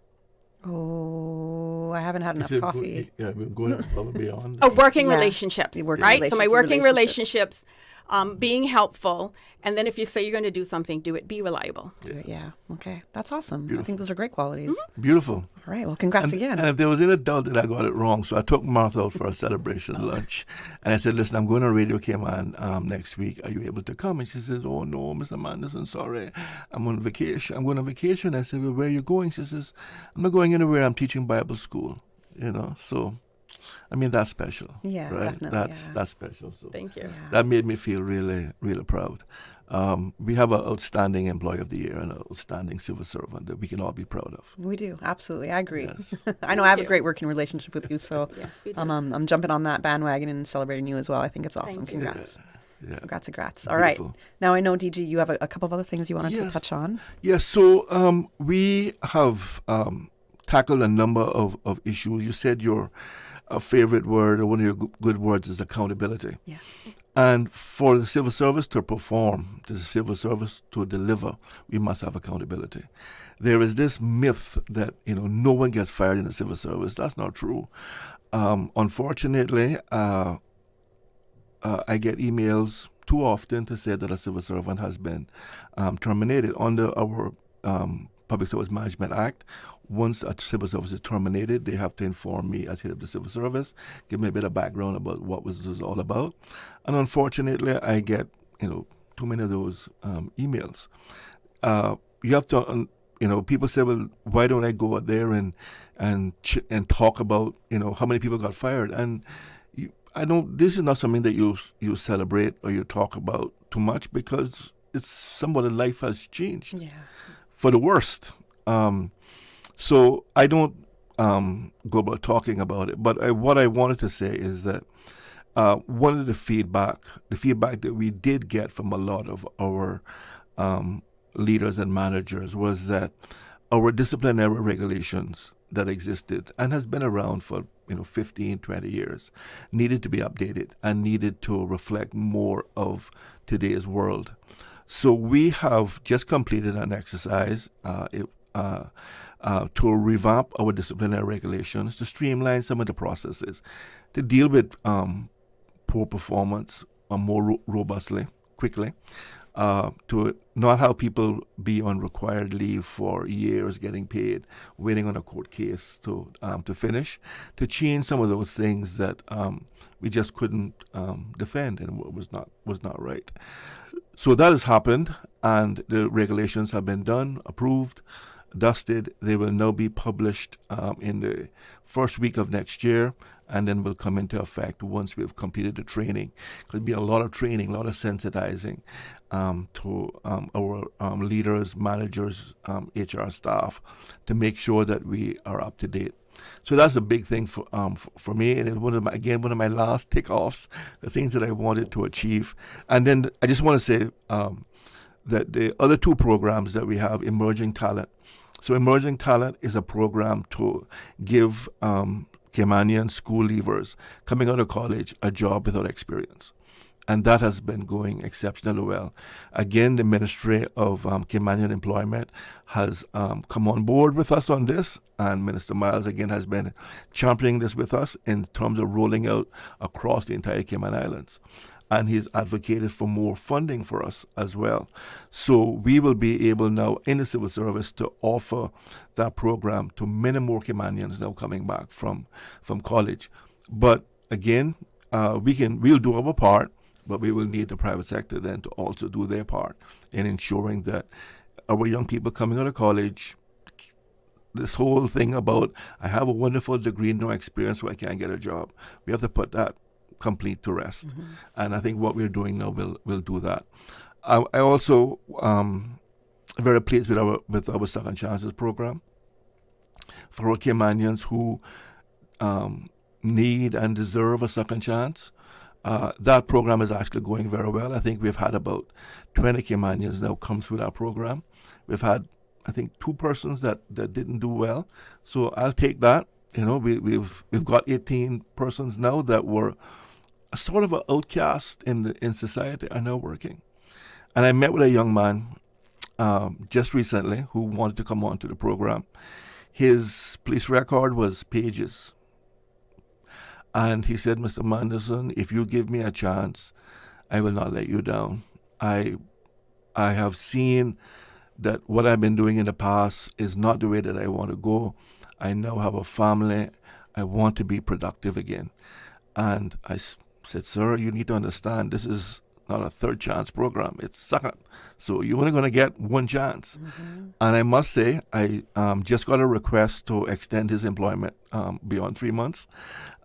Oh, I haven't had enough coffee. We're going above and beyond. Working relationships, right? So my working relationships, being helpful. And then if you say you're going to do something, do it. Be reliable. Yeah. Okay. That's awesome. Beautiful. I think those are great qualities. Beautiful. All right. Well, congrats again. And if there was any doubt that I got it wrong, so I took Martha out for a celebration lunch. And I said, listen, I'm going to Radio Cayman next week. Are you able to come? And she says, oh, no, Mr. Manderson, sorry. I'm on vacation. I'm going on vacation. I said, well, where are you going? She says, I'm not going anywhere. I'm teaching Bible school, So, I mean, that's special. Yeah, right? definitely. That's special. So thank you. That made me feel really, really proud. We have an outstanding employee of the year and an outstanding civil servant that we can all be proud of. We do. Absolutely. I agree. Yes. I know I have a great working relationship with you, so yes, we do. I'm jumping on that bandwagon and celebrating you as well. I think it's awesome. Thank Congrats. Yeah. Congrats. All right. Now I know, DG, you have a couple of other things you wanted to touch on. Yes. So we have tackled a number of issues. You said your favorite word or one of your good words is accountability. Yeah. And for the civil service to perform, the civil service to deliver, we must have accountability. There is this myth that, no one gets fired in the civil service. That's not true. Unfortunately, I get emails too often to say that a civil servant has been terminated. Under our Public Service Management Act, once a civil service is terminated, they have to inform me as head of the civil service, give me a bit of background about what this was all about. And unfortunately, I get, too many of those emails. You have to, people say, well, why don't I go out there and talk about, how many people got fired? And this is not something that you celebrate or you talk about too much because it's somebody's life has changed for the worst. So I don't go about talking about it. But what I wanted to say is that one of the feedback that we did get from a lot of our leaders and managers was that our disciplinary regulations that existed and has been around for 15, 20 years needed to be updated and needed to reflect more of today's world. So we have just completed an exercise to revamp our disciplinary regulations, to streamline some of the processes, to deal with poor performance more robustly, quickly, to not have people be on required leave for years getting paid, waiting on a court case to finish, to change some of those things that we just couldn't defend and was not right. So that has happened, and the regulations have been done, approved, dusted. They will now be published in the first week of next year, and then will come into effect once we've completed the training. There'll be a lot of training, a lot of sensitizing to our leaders, managers, HR staff, to make sure that we are up to date. So that's a big thing for me, and it's one of my last tick-offs, the things that I wanted to achieve. And then I just want to say that the other 2 programs that we have, Emerging Talent. So Emerging Talent is a program to give Caymanian school leavers coming out of college a job without experience. And that has been going exceptionally well. Again, the Ministry of Cayman and Employment has come on board with us on this, and Minister Miles, again, has been championing this with us in terms of rolling out across the entire Cayman Islands. And he's advocated for more funding for us as well. So we will be able now in the civil service to offer that program to many more Caymanians now coming back from college. But again, we'll do our part, but we will need the private sector then to also do their part in ensuring that our young people coming out of college, this whole thing about, I have a wonderful degree, no experience, so I can't get a job. We have to put that complete to rest. Mm-hmm. And I think what we're doing now will do that. I also very pleased with our Second Chances program for our Caymanians who need and deserve a second chance. That program is actually going very well. I think we've had about 20 Caymanians now come through that program. We've had, I think, 2 persons that didn't do well. So I'll take that. You know, we've got 18 persons now that were sort of an outcast in society are now working. And I met with a young man just recently who wanted to come on to the program. His police record was pages. And he said, Mr. Manderson, if you give me a chance, I will not let you down. I have seen that what I've been doing in the past is not the way that I want to go. I now have a family. I want to be productive again. And I said, sir, you need to understand this is not a third chance program. It's second. So you're only going to get one chance. Mm-hmm. And I must say, I just got a request to extend his employment beyond 3 months,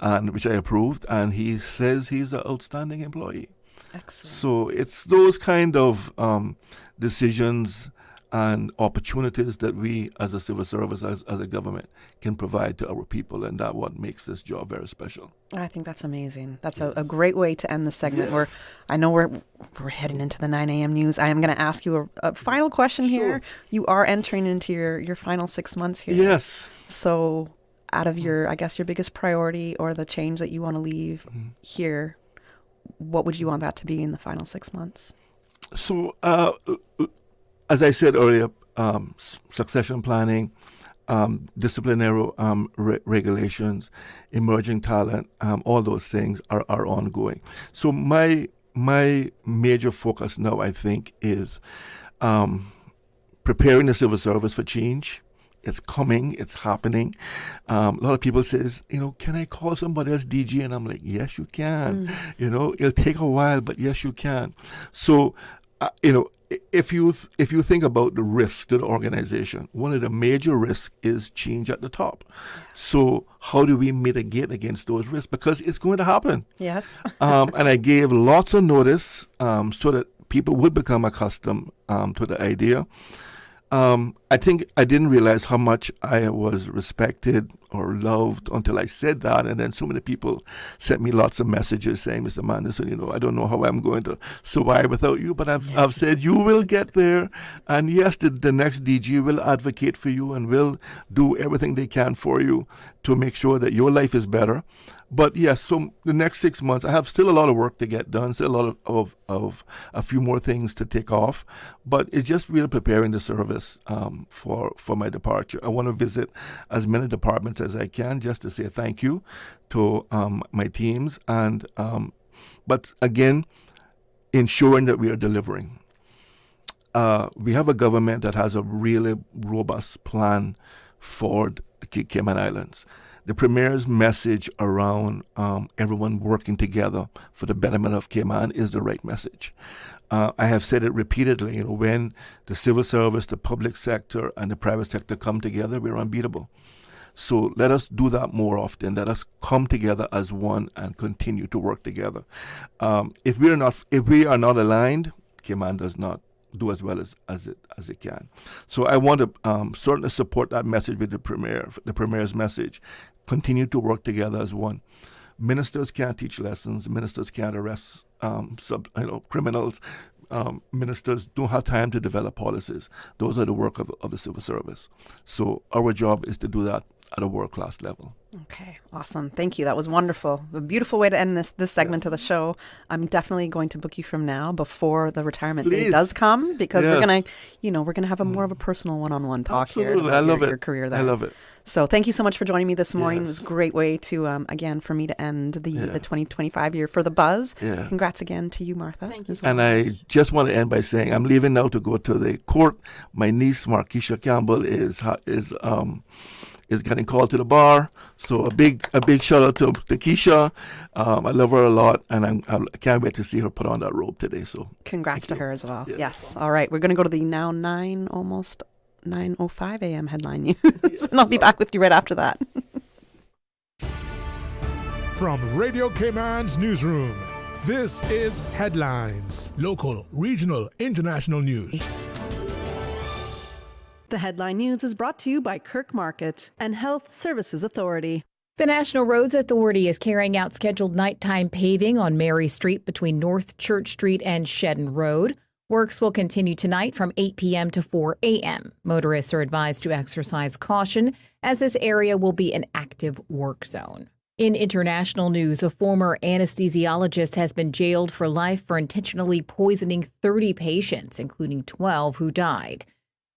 and which I approved. And he says he's an outstanding employee. Excellent. So it's those kind of decisions and opportunities that we as a civil service, as a government, can provide to our people, and that's what makes this job very special. I think that's amazing. That's a great way to end the segment. Yes. I know we're heading into the 9 a.m. news. I am going to ask you a final question here. You are entering into your final 6 months here. Yes. So out of your biggest priority or the change that you want to leave here, what would you want that to be in the final 6 months? So, as I said earlier, succession planning, disciplinary regulations, emerging talent, all those things are ongoing. So my major focus now, I think, is preparing the civil service for change. It's coming. It's happening. A lot of people says, can I call somebody as DG? And I'm like, yes, you can. It'll take a while, but yes, you can. So, if you think about the risk to the organization, one of the major risks is change at the top. So how do we mitigate against those risks? Because it's going to happen. Yes. And I gave lots of notice so that people would become accustomed to the idea. I think I didn't realize how much I was respected or loved until I said that, and then so many people sent me lots of messages saying, Mr. Manderson, I don't know how I'm going to survive without you, but I've said you will get there, and yes, the next DG will advocate for you and will do everything they can for you to make sure that your life is better. But yes, so the next 6 months, I have still a lot of work to get done, still a lot of a few more things to take off, but it's just really preparing the service for my departure. I want to visit as many departments as I can just to say thank you to my teams, and but again, ensuring that we are delivering. We have a government that has a really robust plan for the Cayman Islands. The Premier's message around everyone working together for the betterment of Cayman is the right message. I have said it repeatedly, when the civil service, the public sector, and the private sector come together, we're unbeatable. So let us do that more often. Let us come together as one and continue to work together. If we are not aligned, Cayman does not do as well as it can. So I want to certainly support that message with the Premier's message. Continue to work together as one. Ministers can't teach lessons. Ministers can't arrest criminals. Ministers don't have time to develop policies. Those are the work of the civil service. So our job is to do that at a world-class level. Okay, awesome. Thank you. That was wonderful. A beautiful way to end this segment of the show. I'm definitely going to book you from now before the retirement day does come, because we're gonna have a more of a personal one-on-one talk here about I love your career there. I love it. So thank you so much for joining me this morning. It was a great way to, again, for me to end the 2025 year for the Buzz. Yeah. Congrats again to you, Martha. Thank you. And I just want to end by saying I'm leaving now to go to the court. My niece, Markeisha Campbell, is getting called to the bar. So a big shout out to Keisha. I love her a lot, and I can't wait to see her put on that robe today. So congrats to her as well. Yes. All right. We're going to go to the now 9:05 a.m. headline news. And I'll be back with you right after that. From Radio Cayman's newsroom, this is Headlines. Local, regional, international news. The Headline News is brought to you by Kirk Market and Health Services Authority. The National Roads Authority is carrying out scheduled nighttime paving on Mary Street between North Church Street and Shedden Road. Works will continue tonight from 8 p.m. to 4 a.m. Motorists are advised to exercise caution, as this area will be an active work zone. In international news, a former anesthesiologist has been jailed for life for intentionally poisoning 30 patients, including 12 who died.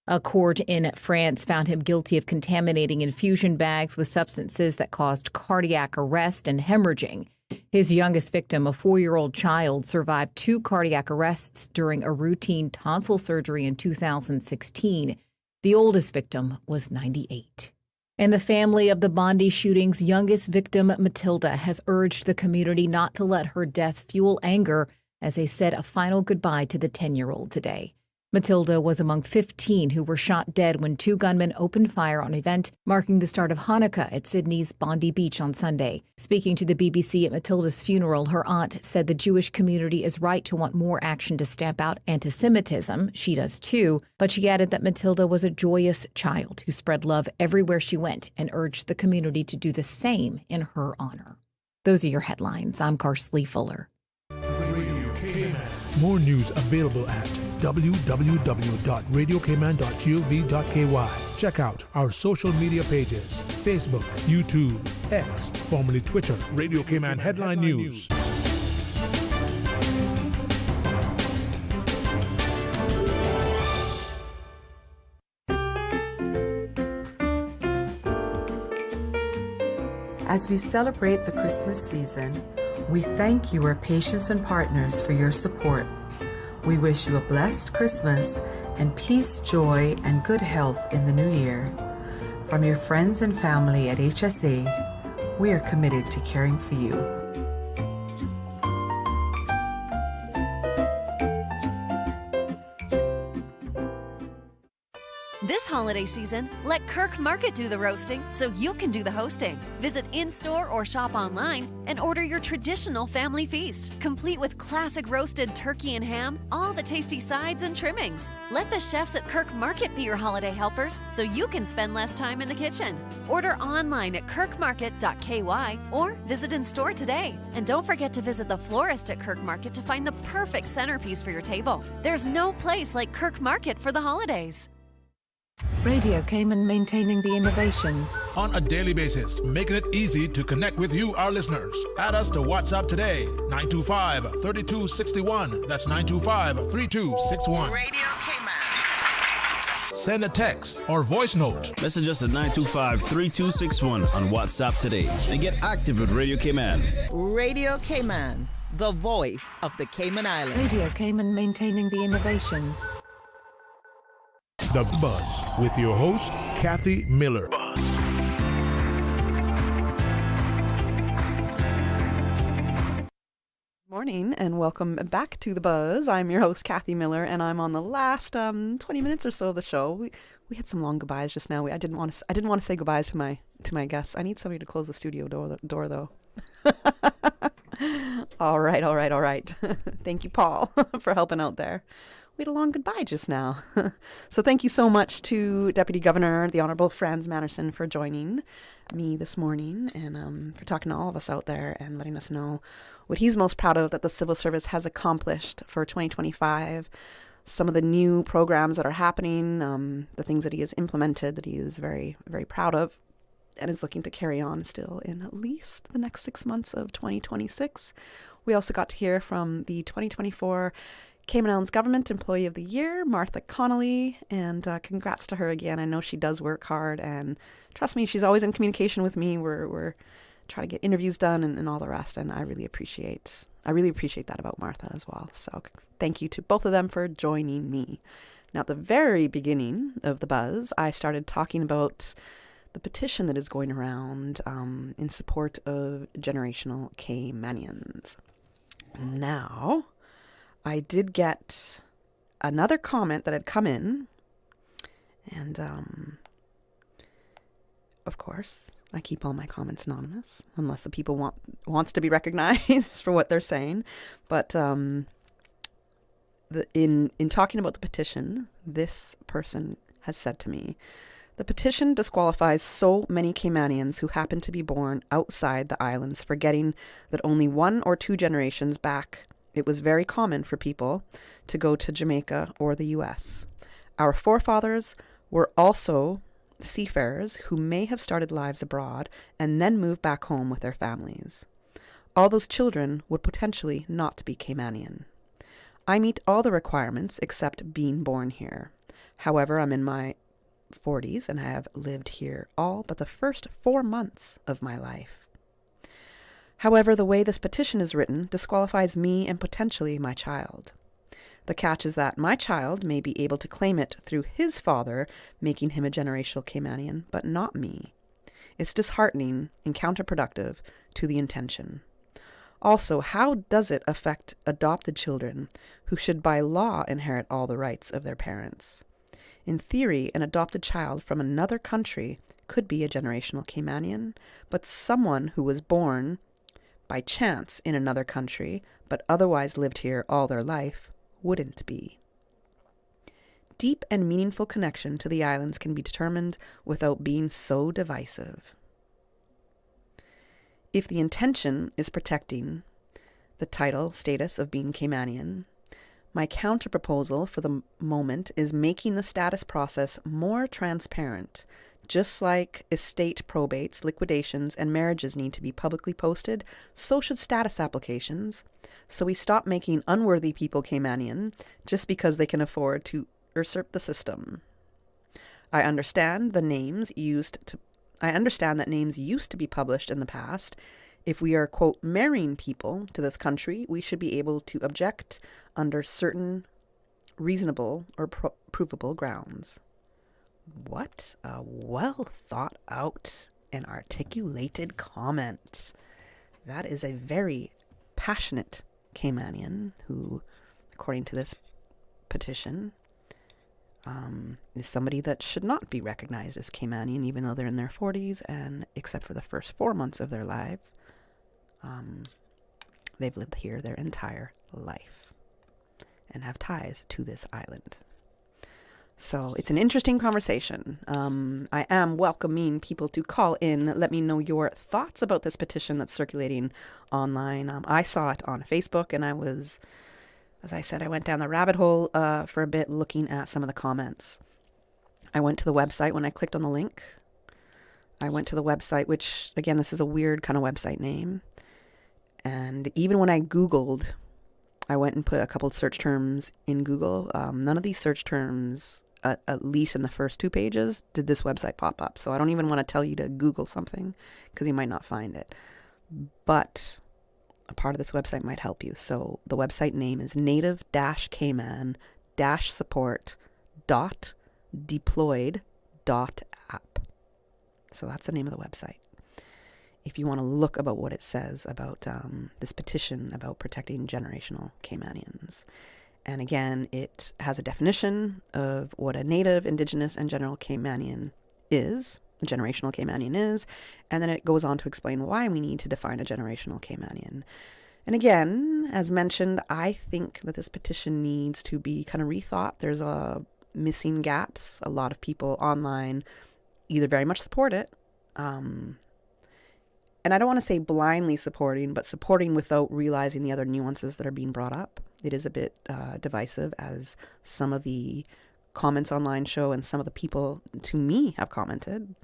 A court in France found him guilty of contaminating infusion bags with substances that caused cardiac arrest and hemorrhaging. His youngest victim, a 4-year-old child, survived 2 cardiac arrests during a routine tonsil surgery in 2016. The oldest victim was 98. And the family of the Bondi shooting's youngest victim, Matilda, has urged the community not to let her death fuel anger as they said a final goodbye to the 10-year-old today. Matilda was among 15 who were shot dead when 2 gunmen opened fire on an event marking the start of Hanukkah at Sydney's Bondi Beach on Sunday. Speaking to the BBC at Matilda's funeral, her aunt said the Jewish community is right to want more action to stamp out anti-Semitism. She does too, but she added that Matilda was a joyous child who spread love everywhere she went and urged the community to do the same in her honor. Those are your headlines. I'm Carsley Fuller. More news available at www.radiocayman.gov.ky. Check out our social media pages: Facebook, YouTube, X, formerly Twitter, Radio Cayman Headline News. As we celebrate the Christmas season, we thank you, our patients and partners, for your support. We wish you a blessed Christmas and peace, joy, and good health in the new year. From your friends and family at HSA, we are committed to caring for you. This holiday season, let Kirk Market do the roasting so you can do the hosting. Visit in-store or shop online and order your traditional family feast, complete with classic roasted turkey and ham, all the tasty sides and trimmings. Let the chefs at Kirk Market be your holiday helpers so you can spend less time in the kitchen. Order online at kirkmarket.ky or visit in-store today. And don't forget to visit the florist at Kirk Market to find the perfect centerpiece for your table. There's no place like Kirk Market for the holidays. Radio Cayman, maintaining the innovation. On a daily basis, making it easy to connect with you, our listeners. Add us to WhatsApp today, 925-3261. That's 925-3261. Radio Cayman. Send a text or voice note. Message us at 925-3261 on WhatsApp today and get active with Radio Cayman. Radio Cayman, the voice of the Cayman Islands. Radio Cayman, maintaining the innovation. The Buzz with your host, Kathy Miller. Morning and welcome back to The Buzz. I'm your host, Kathy Miller, and I'm on the last 20 minutes or so of the show. We had some long goodbyes just now. I didn't want to say goodbyes to my guests. I need somebody to close the studio door though. All right. Thank you, Paul, for helping out there. We had a long goodbye just now. So thank you so much to Deputy Governor, the Honorable Franz Manderson, for joining me this morning and for talking to all of us out there and letting us know what he's most proud of that the civil service has accomplished for 2025, some of the new programs that are happening, the things that he has implemented that he is very, very proud of. and is looking to carry on still in at least the next 6 months of 2026. We also got to hear from the 2024 Cayman Islands Government Employee of the Year, Martha Connolly, and congrats to her again. I know she does work hard, and trust me, she's always in communication with me. We're trying to get interviews done and all the rest, and I really appreciate that about Martha as well. So thank you to both of them for joining me. Now, at the very beginning of the buzz, I started talking about the petition that is going around in support of generational Caymanians. Now, I did get another comment that had come in, and of course, I keep all my comments anonymous unless the people wants to be recognized for what they're saying. But in talking about the petition, this person has said to me, the petition disqualifies so many Caymanians who happen to be born outside the islands, forgetting that only 1 or 2 generations back, it was very common for people to go to Jamaica or the US. Our forefathers were also seafarers who may have started lives abroad and then moved back home with their families. All those children would potentially not be Caymanian. I meet all the requirements except being born here. However, I'm in my 40s and I have lived here all but the first 4 months of my life. However, the way this petition is written disqualifies me and potentially my child. The catch is that my child may be able to claim it through his father, making him a generational Caymanian, but not me. It's disheartening and counterproductive to the intention. Also, how does it affect adopted children who should by law inherit all the rights of their parents? In theory, an adopted child from another country could be a generational Caymanian, but someone who was born by chance in another country, but otherwise lived here all their life, wouldn't be. Deep and meaningful connection to the islands can be determined without being so divisive. If the intention is protecting the title status of being Caymanian, my counter-proposal for the moment is making the status process more transparent. Just like estate probates, liquidations, and marriages need to be publicly posted, so should status applications. So we stop making unworthy people Caymanian just because they can afford to usurp the system. I understand that names used to be published in the past. If we are, quote, marrying people to this country, we should be able to object under certain reasonable or provable grounds. What a well thought out and articulated comment. That is a very passionate Caymanian who, according to this petition, is somebody that should not be recognized as Caymanian, even though they're in their 40s, and except for the first 4 months of their life, they've lived here their entire life and have ties to this island. So it's an interesting conversation. I am welcoming people to call in. Let me know your thoughts about this petition that's circulating online. I saw it on Facebook, and I was, as I said, I went down the rabbit hole for a bit looking at some of the comments. I went to the website when I clicked on the link. I went to the website, which, again, this is a weird kind of website name. And even when I Googled, I went and put a couple of search terms in Google. None of these search terms, at least in the first 2 pages, did this website pop up. So I don't even want to tell you to Google something because you might not find it. But a part of this website might help you. So the website name is native-cayman-support.deployed.app. So that's the name of the website. If you want to look about what it says about this petition about protecting generational Caymanians. And again, it has a definition of what a native, indigenous, and general Caymanian is, a generational Caymanian is, and then it goes on to explain why we need to define a generational Caymanian. And again, as mentioned, I think that this petition needs to be kind of rethought. There's missing gaps. A lot of people online either very much support it, and I don't want to say blindly supporting, but supporting without realizing the other nuances that are being brought up. It is a bit divisive, as some of the comments online show and some of the people to me have commented.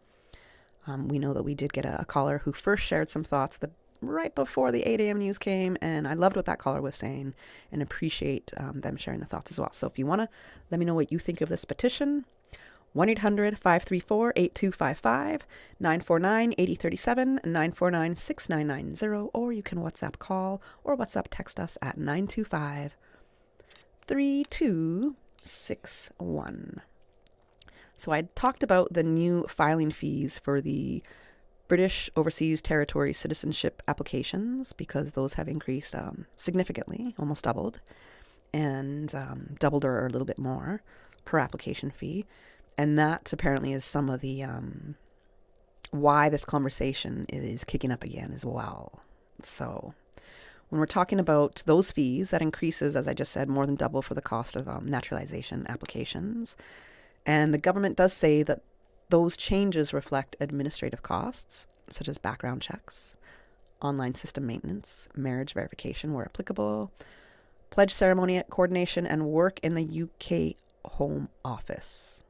We know that we did get a caller who first shared some thoughts right before the 8 a.m. news came, and I loved what that caller was saying and appreciate them sharing the thoughts as well. So if you want to let me know what you think of this petition, 1-800-534-8255, 949-8037, 949-6990, or you can WhatsApp call or WhatsApp text us at 925-3261. So I talked about the new filing fees for the British Overseas Territory citizenship applications because those have increased significantly, almost doubled, and doubled or a little bit more per application fee. And that apparently is some of the why this conversation is kicking up again as well. So when we're talking about those fees, that increases, as I just said, more than double for the cost of naturalization applications. And the government does say that those changes reflect administrative costs, such as background checks, online system maintenance, marriage verification where applicable, pledge ceremony coordination, and work in the UK Home Office.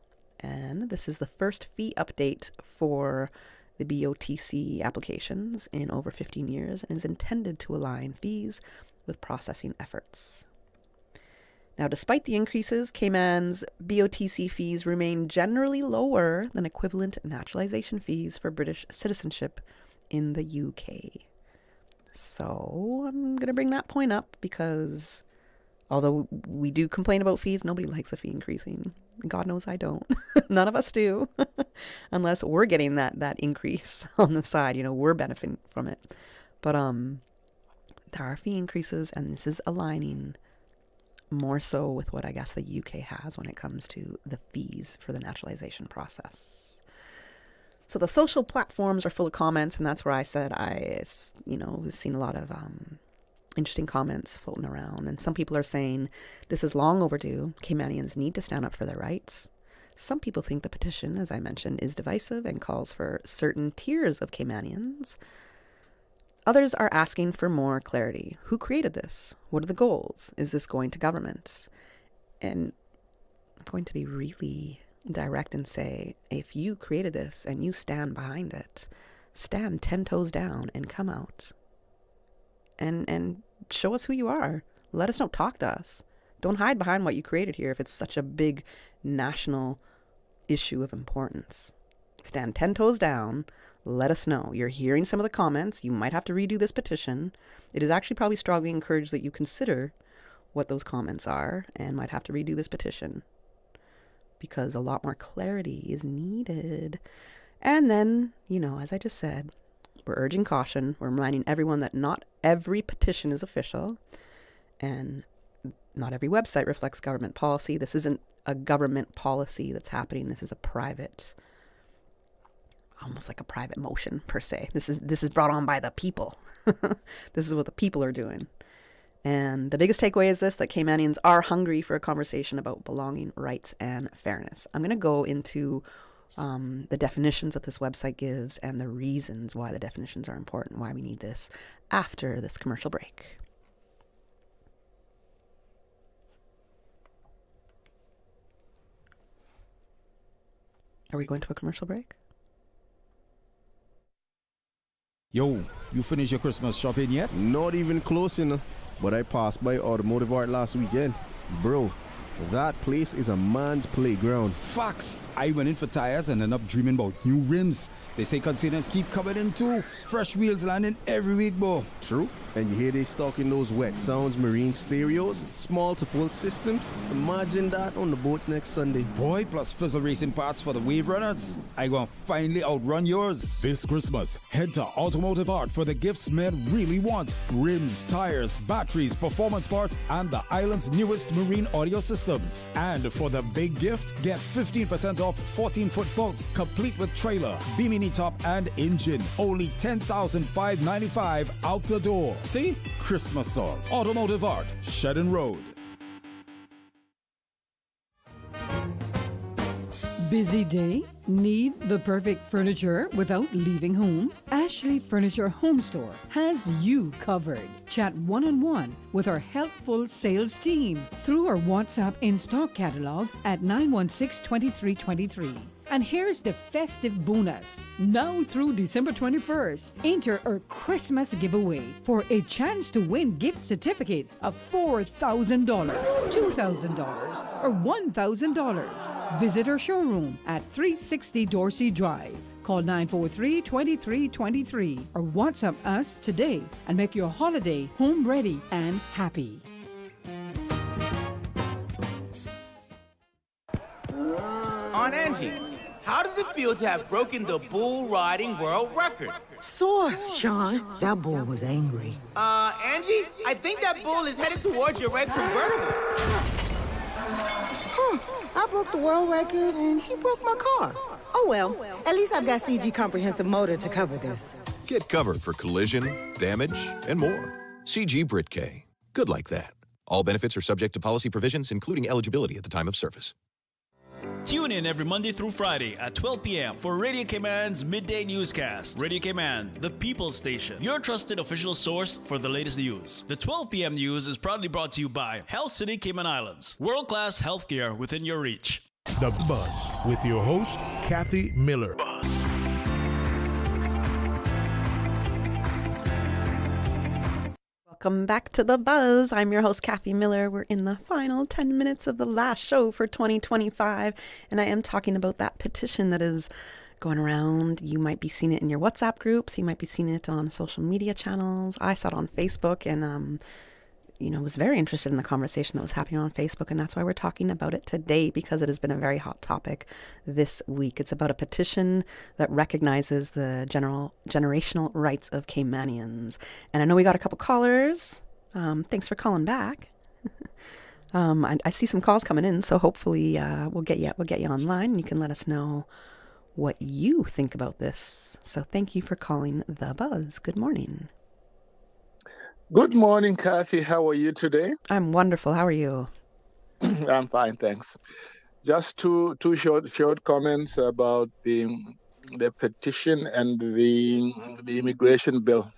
And this is the first fee update for the BOTC applications in over 15 years and is intended to align fees with processing efforts. Now, despite the increases, Cayman's BOTC fees remain generally lower than equivalent naturalization fees for British citizenship in the UK. So I'm going to bring that point up because although we do complain about fees, nobody likes a fee increasing. God knows I don't. None of us do. Unless we're getting that increase on the side. You know, we're benefiting from it. But there are fee increases, and this is aligning more so with what I guess the UK has when it comes to the fees for the naturalization process. So the social platforms are full of comments, and that's where I said I've seen a lot of interesting comments floating around. And some people are saying this is long overdue. Caymanians need to stand up for their rights. Some people think the petition, as I mentioned, is divisive and calls for certain tiers of Caymanians. Others are asking for more clarity. Who created this? What are the goals? Is this going to government? And I'm going to be really direct and say, if you created this and you stand behind it, stand 10 toes down and come out and show us who you are. Let us know. Talk to us. Don't hide behind what you created here if it's such a big national issue of importance. Stand 10 toes down. Let us know. You're hearing some of the comments. You might have to redo this petition. It is actually probably strongly encouraged that you consider what those comments are and might have to redo this petition because a lot more clarity is needed. And then, as I just said, we're urging caution. We're reminding everyone that not every petition is official and not every website reflects government policy. This isn't a government policy that's happening. This is a private, almost like a private motion per se. This is brought on by the people. This is what the people are doing. And the biggest takeaway is this, that Caymanians are hungry for a conversation about belonging, rights, and fairness. I'm going to go into the definitions that this website gives and the reasons why the definitions are important, why we need this after this commercial break. Are we going to a commercial break? Yo, you finished your Christmas shopping yet? Not even close enough. But I passed by Automotive Art last weekend. Bro, that place is a man's playground. Facts! I went in for tires and ended up dreaming about new rims. They say containers keep coming in too. Fresh wheels landing every week, bro. True. And you hear they stocking those wet sounds marine stereos, small to full systems. Imagine that on the boat next Sunday. Boy, plus Fizzle Racing parts for the wave runners. I gonna finally outrun yours. This Christmas, head to Automotive Art for the gifts men really want. Rims, tires, batteries, performance parts, and the island's newest marine audio systems. And for the big gift, get 15% off 14-foot boats, complete with trailer, bimini top, and engine. Only $10,595 out the door. See? Christmas all. Automotive Art, Shedden Road. Busy day? Need the perfect furniture without leaving home? Ashley Furniture Home Store has you covered. Chat one-on-one with our helpful sales team through our WhatsApp in-stock catalog at 916-2323. And here's the festive bonus. Now through December 21st, enter our Christmas giveaway for a chance to win gift certificates of $4,000, $2,000, or $1,000. Visit our showroom at 360 Dorsey Drive. Call 943-2323 or WhatsApp us today and make your holiday home ready and happy. On Angie, how does it feel to have broken the bull riding world record? Sore, Sean. That bull was angry. Angie, I think that bull is headed towards your red convertible. I broke the world record and he broke my car. Oh well, at least I've got CG Comprehensive Motor to cover this. Get covered for collision, damage, and more. CG Brit-K. Good like that. All benefits are subject to policy provisions, including eligibility at the time of service. Tune in every Monday through Friday at 12 p.m. for Radio Cayman's Midday Newscast. Radio Cayman, the people's station, your trusted official source for the latest news. The 12 p.m. news is proudly brought to you by Health City Cayman Islands. World-class healthcare within your reach. The Buzz with your host, Kathy Miller. Welcome back to The Buzz. I'm your host, Kathy Miller. We're in the final 10 minutes of the last show for 2025, and I am talking about that petition that is going around. You might be seeing it in your WhatsApp groups. You might be seeing it on social media channels. I saw it on Facebook and, was very interested in the conversation that was happening on Facebook, and that's why we're talking about it today, because it has been a very hot topic this week. It's about a petition that recognizes the generational rights of Caymanians. And I know we got a couple callers. Thanks for calling back. I see some calls coming in, so hopefully we'll get you online and you can let us know what you think about this. So thank you for calling The Buzz. Good morning. Good morning, Kathy. How are you today? I'm wonderful. How are you? I'm fine, thanks. Just two short comments about the petition and the immigration bill.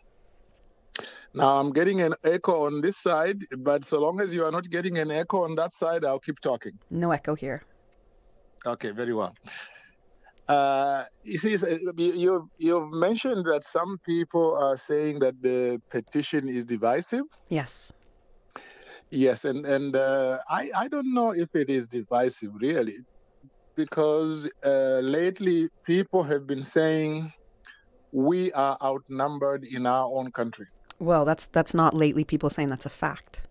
Now, I'm getting an echo on this side, but so long as you are not getting an echo on that side, I'll keep talking. No echo here. Okay, very well. You see, you've mentioned that some people are saying that the petition is divisive. Yes. Yes, and I don't know if it is divisive really, because lately people have been saying we are outnumbered in our own country. Well, that's not lately people saying, that's a fact.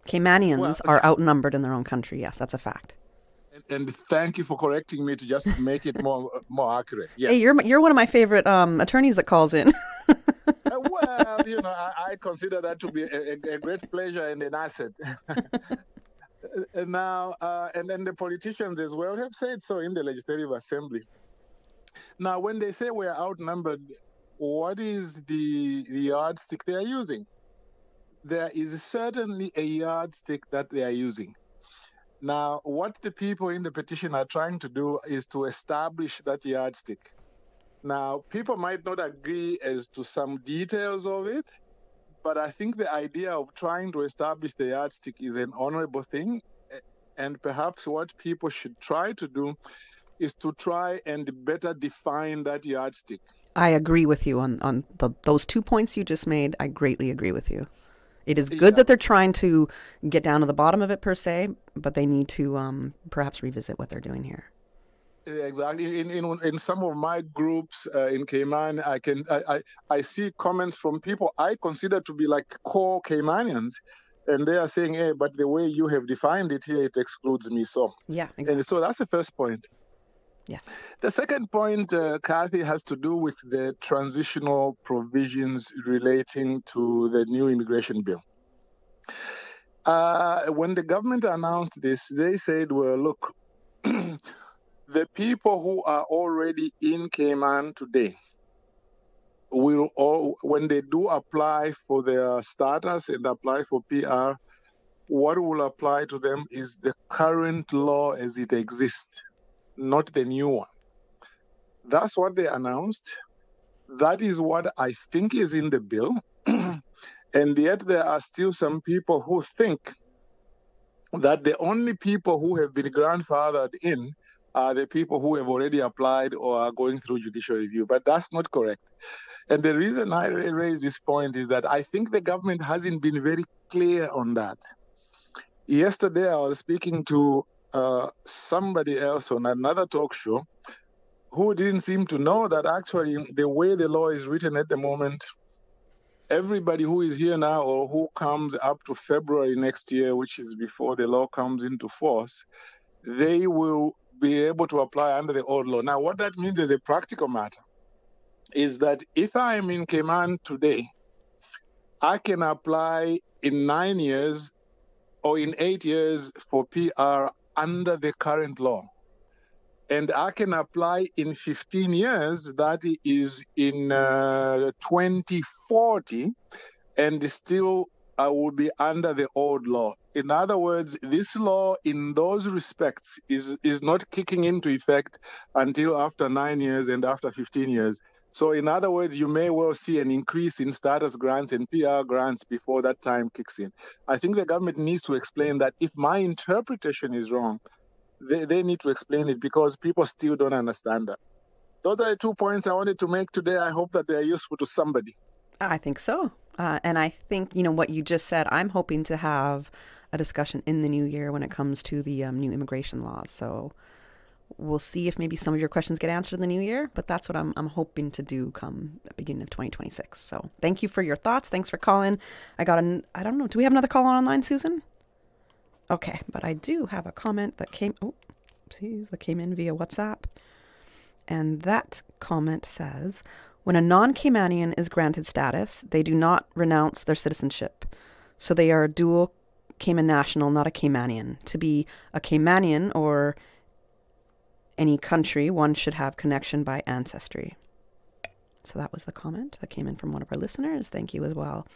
Caymanians are outnumbered in their own country. Yes, that's a fact. And thank you for correcting me to just make it more accurate. Yes. Hey, you're one of my favorite attorneys that calls in. Well, I consider that to be a great pleasure and an asset. And now, and then the politicians as well have said so in the Legislative Assembly. Now, when they say we are outnumbered, what is the yardstick they are using? There is certainly a yardstick that they are using. Now, what the people in the petition are trying to do is to establish that yardstick. Now, people might not agree as to some details of it, but I think the idea of trying to establish the yardstick is an honorable thing. And perhaps what people should try to do is to try and better define that yardstick. I agree with you on those 2 points you just made. I greatly agree with you. It is good that they're trying to get down to the bottom of it per se, but they need to perhaps revisit what they're doing here. Exactly. In some of my groups in Cayman, I see comments from people I consider to be like core Caymanians, and they are saying, "Hey, but the way you have defined it here, it excludes me." So yeah, exactly. And so that's the first point. Yes. The second point, Kathy, has to do with the transitional provisions relating to the new immigration bill. When the government announced this, they said, well, look, the people who are already in Cayman today will all, when they do apply for their status and apply for PR, what will apply to them is the current law as it exists, not the new one. That's what they announced. That is what I think is in the bill. And yet there are still some people who think that the only people who have been grandfathered in are the people who have already applied or are going through judicial review. But that's not correct. And the reason I raise this point is that I think the government hasn't been very clear on that. Yesterday, I was speaking to somebody else on another talk show who didn't seem to know that actually the way the law is written at the moment, everybody who is here now or who comes up to February next year, which is before the law comes into force, they will be able to apply under the old law. Now, what that means as a practical matter is that if I'm in Cayman today, I can apply in 9 years or in 8 years for PR under the current law. And I can apply in 15 years, that is in 2040, and still I will be under the old law. In other words, this law in those respects is not kicking into effect until after 9 years and after 15 years. So in other words, you may well see an increase in status grants and PR grants before that time kicks in. I think the government needs to explain that. If my interpretation is wrong, they need to explain it, because people still don't understand that. Those are the 2 points I wanted to make today. I hope that they are useful to somebody. I think so. And I think, what you just said, I'm hoping to have a discussion in the new year when it comes to the new immigration laws. So we'll see if maybe some of your questions get answered in the new year, but that's what I'm hoping to do come the beginning of 2026. So thank you for your thoughts. Thanks for calling. I don't know, do we have another call online, Susan? Okay, but I do have a comment that came in via WhatsApp. And that comment says, when a non-Caymanian is granted status, they do not renounce their citizenship. So they are a dual Cayman national, not a Caymanian. To be a Caymanian or any country, one should have connection by ancestry. So that was the comment that came in from one of our listeners. Thank you as well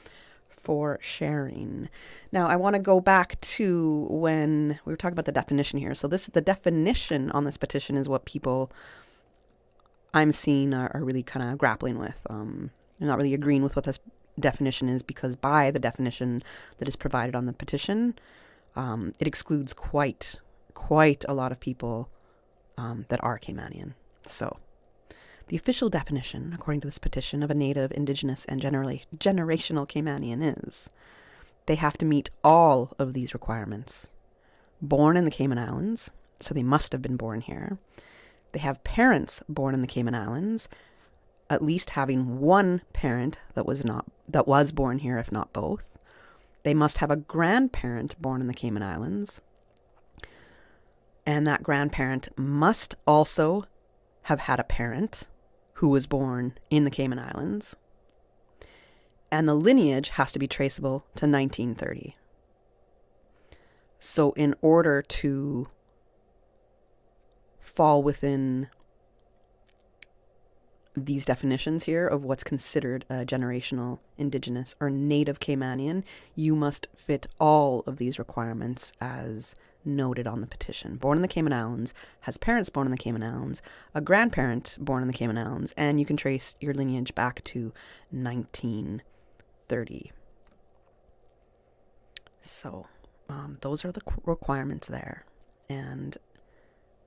for sharing. Now, I want to go back to when we were talking about the definition here. So the definition on this petition is what people I'm seeing are really kind of grappling with. I'm not really agreeing with what this definition is, because by the definition that is provided on the petition, it excludes quite a lot of people that are Caymanian. So the official definition, according to this petition, of a native, indigenous, and generational Caymanian is they have to meet all of these requirements. Born in the Cayman Islands, so they must have been born here. They have parents born in the Cayman Islands, at least having one parent that was born here, if not both. They must have a grandparent born in the Cayman Islands, and that grandparent must also have had a parent who was born in the Cayman Islands, and the lineage has to be traceable to 1930. So in order to fall within these definitions here of what's considered a generational, indigenous, or native Caymanian, you must fit all of these requirements as noted on the petition. Born in the Cayman Islands, has parents born in the Cayman Islands, a grandparent born in the Cayman Islands, and you can trace your lineage back to 1930. So those are the requirements there. And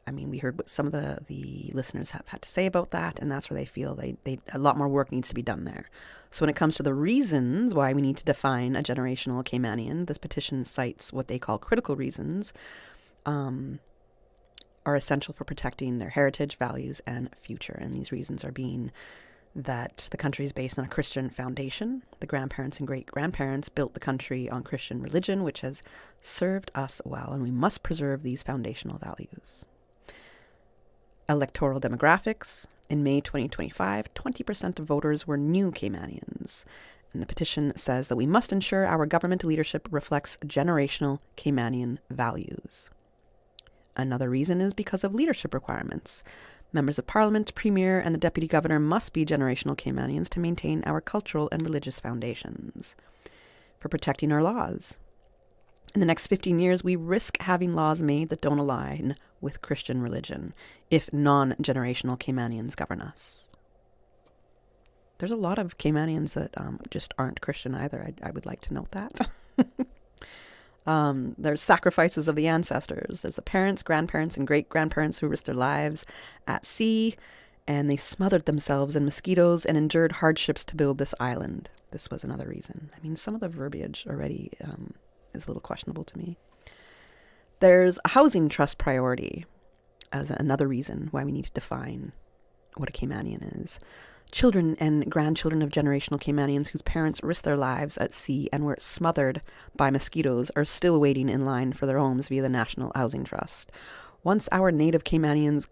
I mean, we heard what some of the listeners have had to say about that, and that's where they feel a lot more work needs to be done there. So when it comes to the reasons why we need to define a generational Caymanian, this petition cites what they call critical reasons, are essential for protecting their heritage, values, and future. And these reasons are being that the country is based on a Christian foundation. The grandparents and great-grandparents built the country on Christian religion, which has served us well, and we must preserve these foundational values. Electoral demographics. In May 2025, 20% of voters were new Caymanians. And the petition says that we must ensure our government leadership reflects generational Caymanian values. Another reason is because of leadership requirements. Members of Parliament, Premier, and the Deputy Governor must be generational Caymanians to maintain our cultural and religious foundations. For protecting our laws. In the next 15 years, we risk having laws made that don't align with Christian religion if non-generational Caymanians govern us. There's a lot of Caymanians that just aren't Christian either. I would like to note that. There's sacrifices of the ancestors. There's the parents, grandparents, and great-grandparents who risked their lives at sea, and they smothered themselves in mosquitoes and endured hardships to build this island. This was another reason. I mean, some of the verbiage already is a little questionable to me. There's a housing trust priority as another reason why we need to define what a Caymanian is. Children and grandchildren of generational Caymanians whose parents risked their lives at sea and were smothered by mosquitoes are still waiting in line for their homes via the National Housing Trust. Once our native Caymanians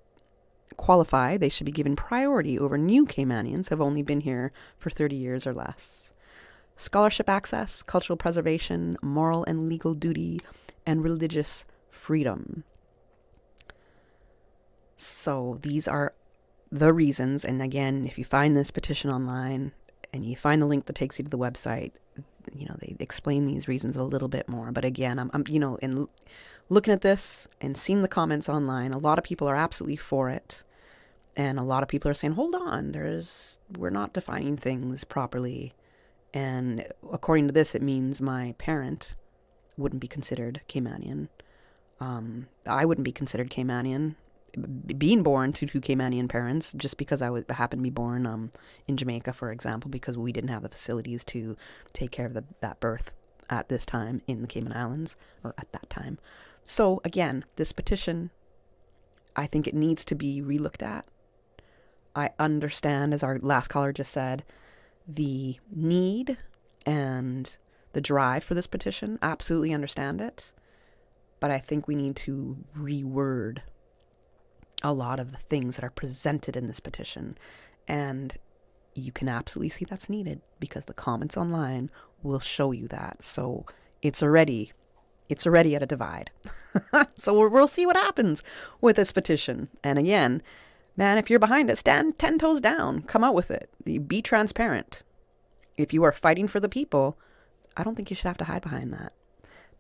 qualify, they should be given priority over new Caymanians who have only been here for 30 years or less. Scholarship access, cultural preservation, moral and legal duty, and religious freedom. So these are the reasons, and again, if you find this petition online and you find the link that takes you to the website, they explain these reasons a little bit more. But again, I'm in looking at this and seeing the comments online, a lot of people are absolutely for it, and a lot of people are saying, hold on, we're not defining things properly, and according to this, it means my parent wouldn't be considered Caymanian. I wouldn't be considered Caymanian, being born to two Caymanian parents, just because I would happen to be born in Jamaica, for example, because we didn't have the facilities to take care of that birth at this time in the Cayman Islands, or at that time. So again, this petition, I think it needs to be relooked at. I understand, as our last caller just said, the need and the drive for this petition. Absolutely understand it. But I think we need to reword a lot of the things that are presented in this petition. And you can absolutely see that's needed because the comments online will show you that. So it's already at a divide. So we'll see what happens with this petition. And again, man, if you're behind it, stand 10 toes down. Come out with it. Be transparent. If you are fighting for the people, I don't think you should have to hide behind that.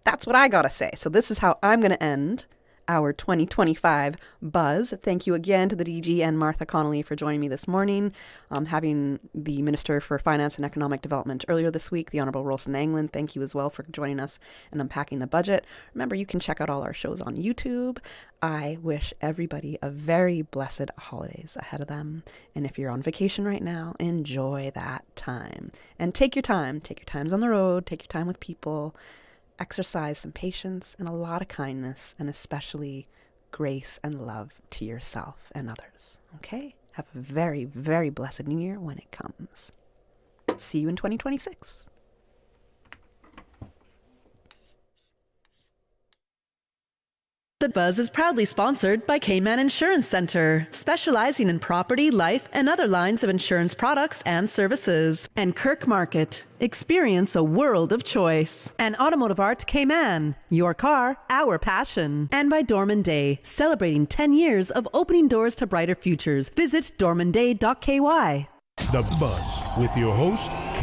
That's what I gotta say. So this is how I'm gonna end our 2025 buzz. Thank you again to the DG and Martha Connolly for joining me this morning. Having the Minister for Finance and Economic Development earlier this week, the Honourable Rosen Anglin, thank you as well for joining us and unpacking the budget. Remember, you can check out all our shows on YouTube. I wish everybody a very blessed holidays ahead of them. And if you're on vacation right now, enjoy that time. And take your time. Take your times on the road. Take your time with people. Exercise some patience and a lot of kindness, and especially grace and love to yourself and others. Okay? Have a very, very blessed New Year when it comes. See you in 2026. The Buzz is proudly sponsored by Cayman Insurance Center, specializing in property, life, and other lines of insurance products and services. And Kirk Market, experience a world of choice. And Automotive Art Cayman, your car, our passion. And by Dorman Day, celebrating 10 years of opening doors to brighter futures. Visit dormanday.ky. The Buzz with your host,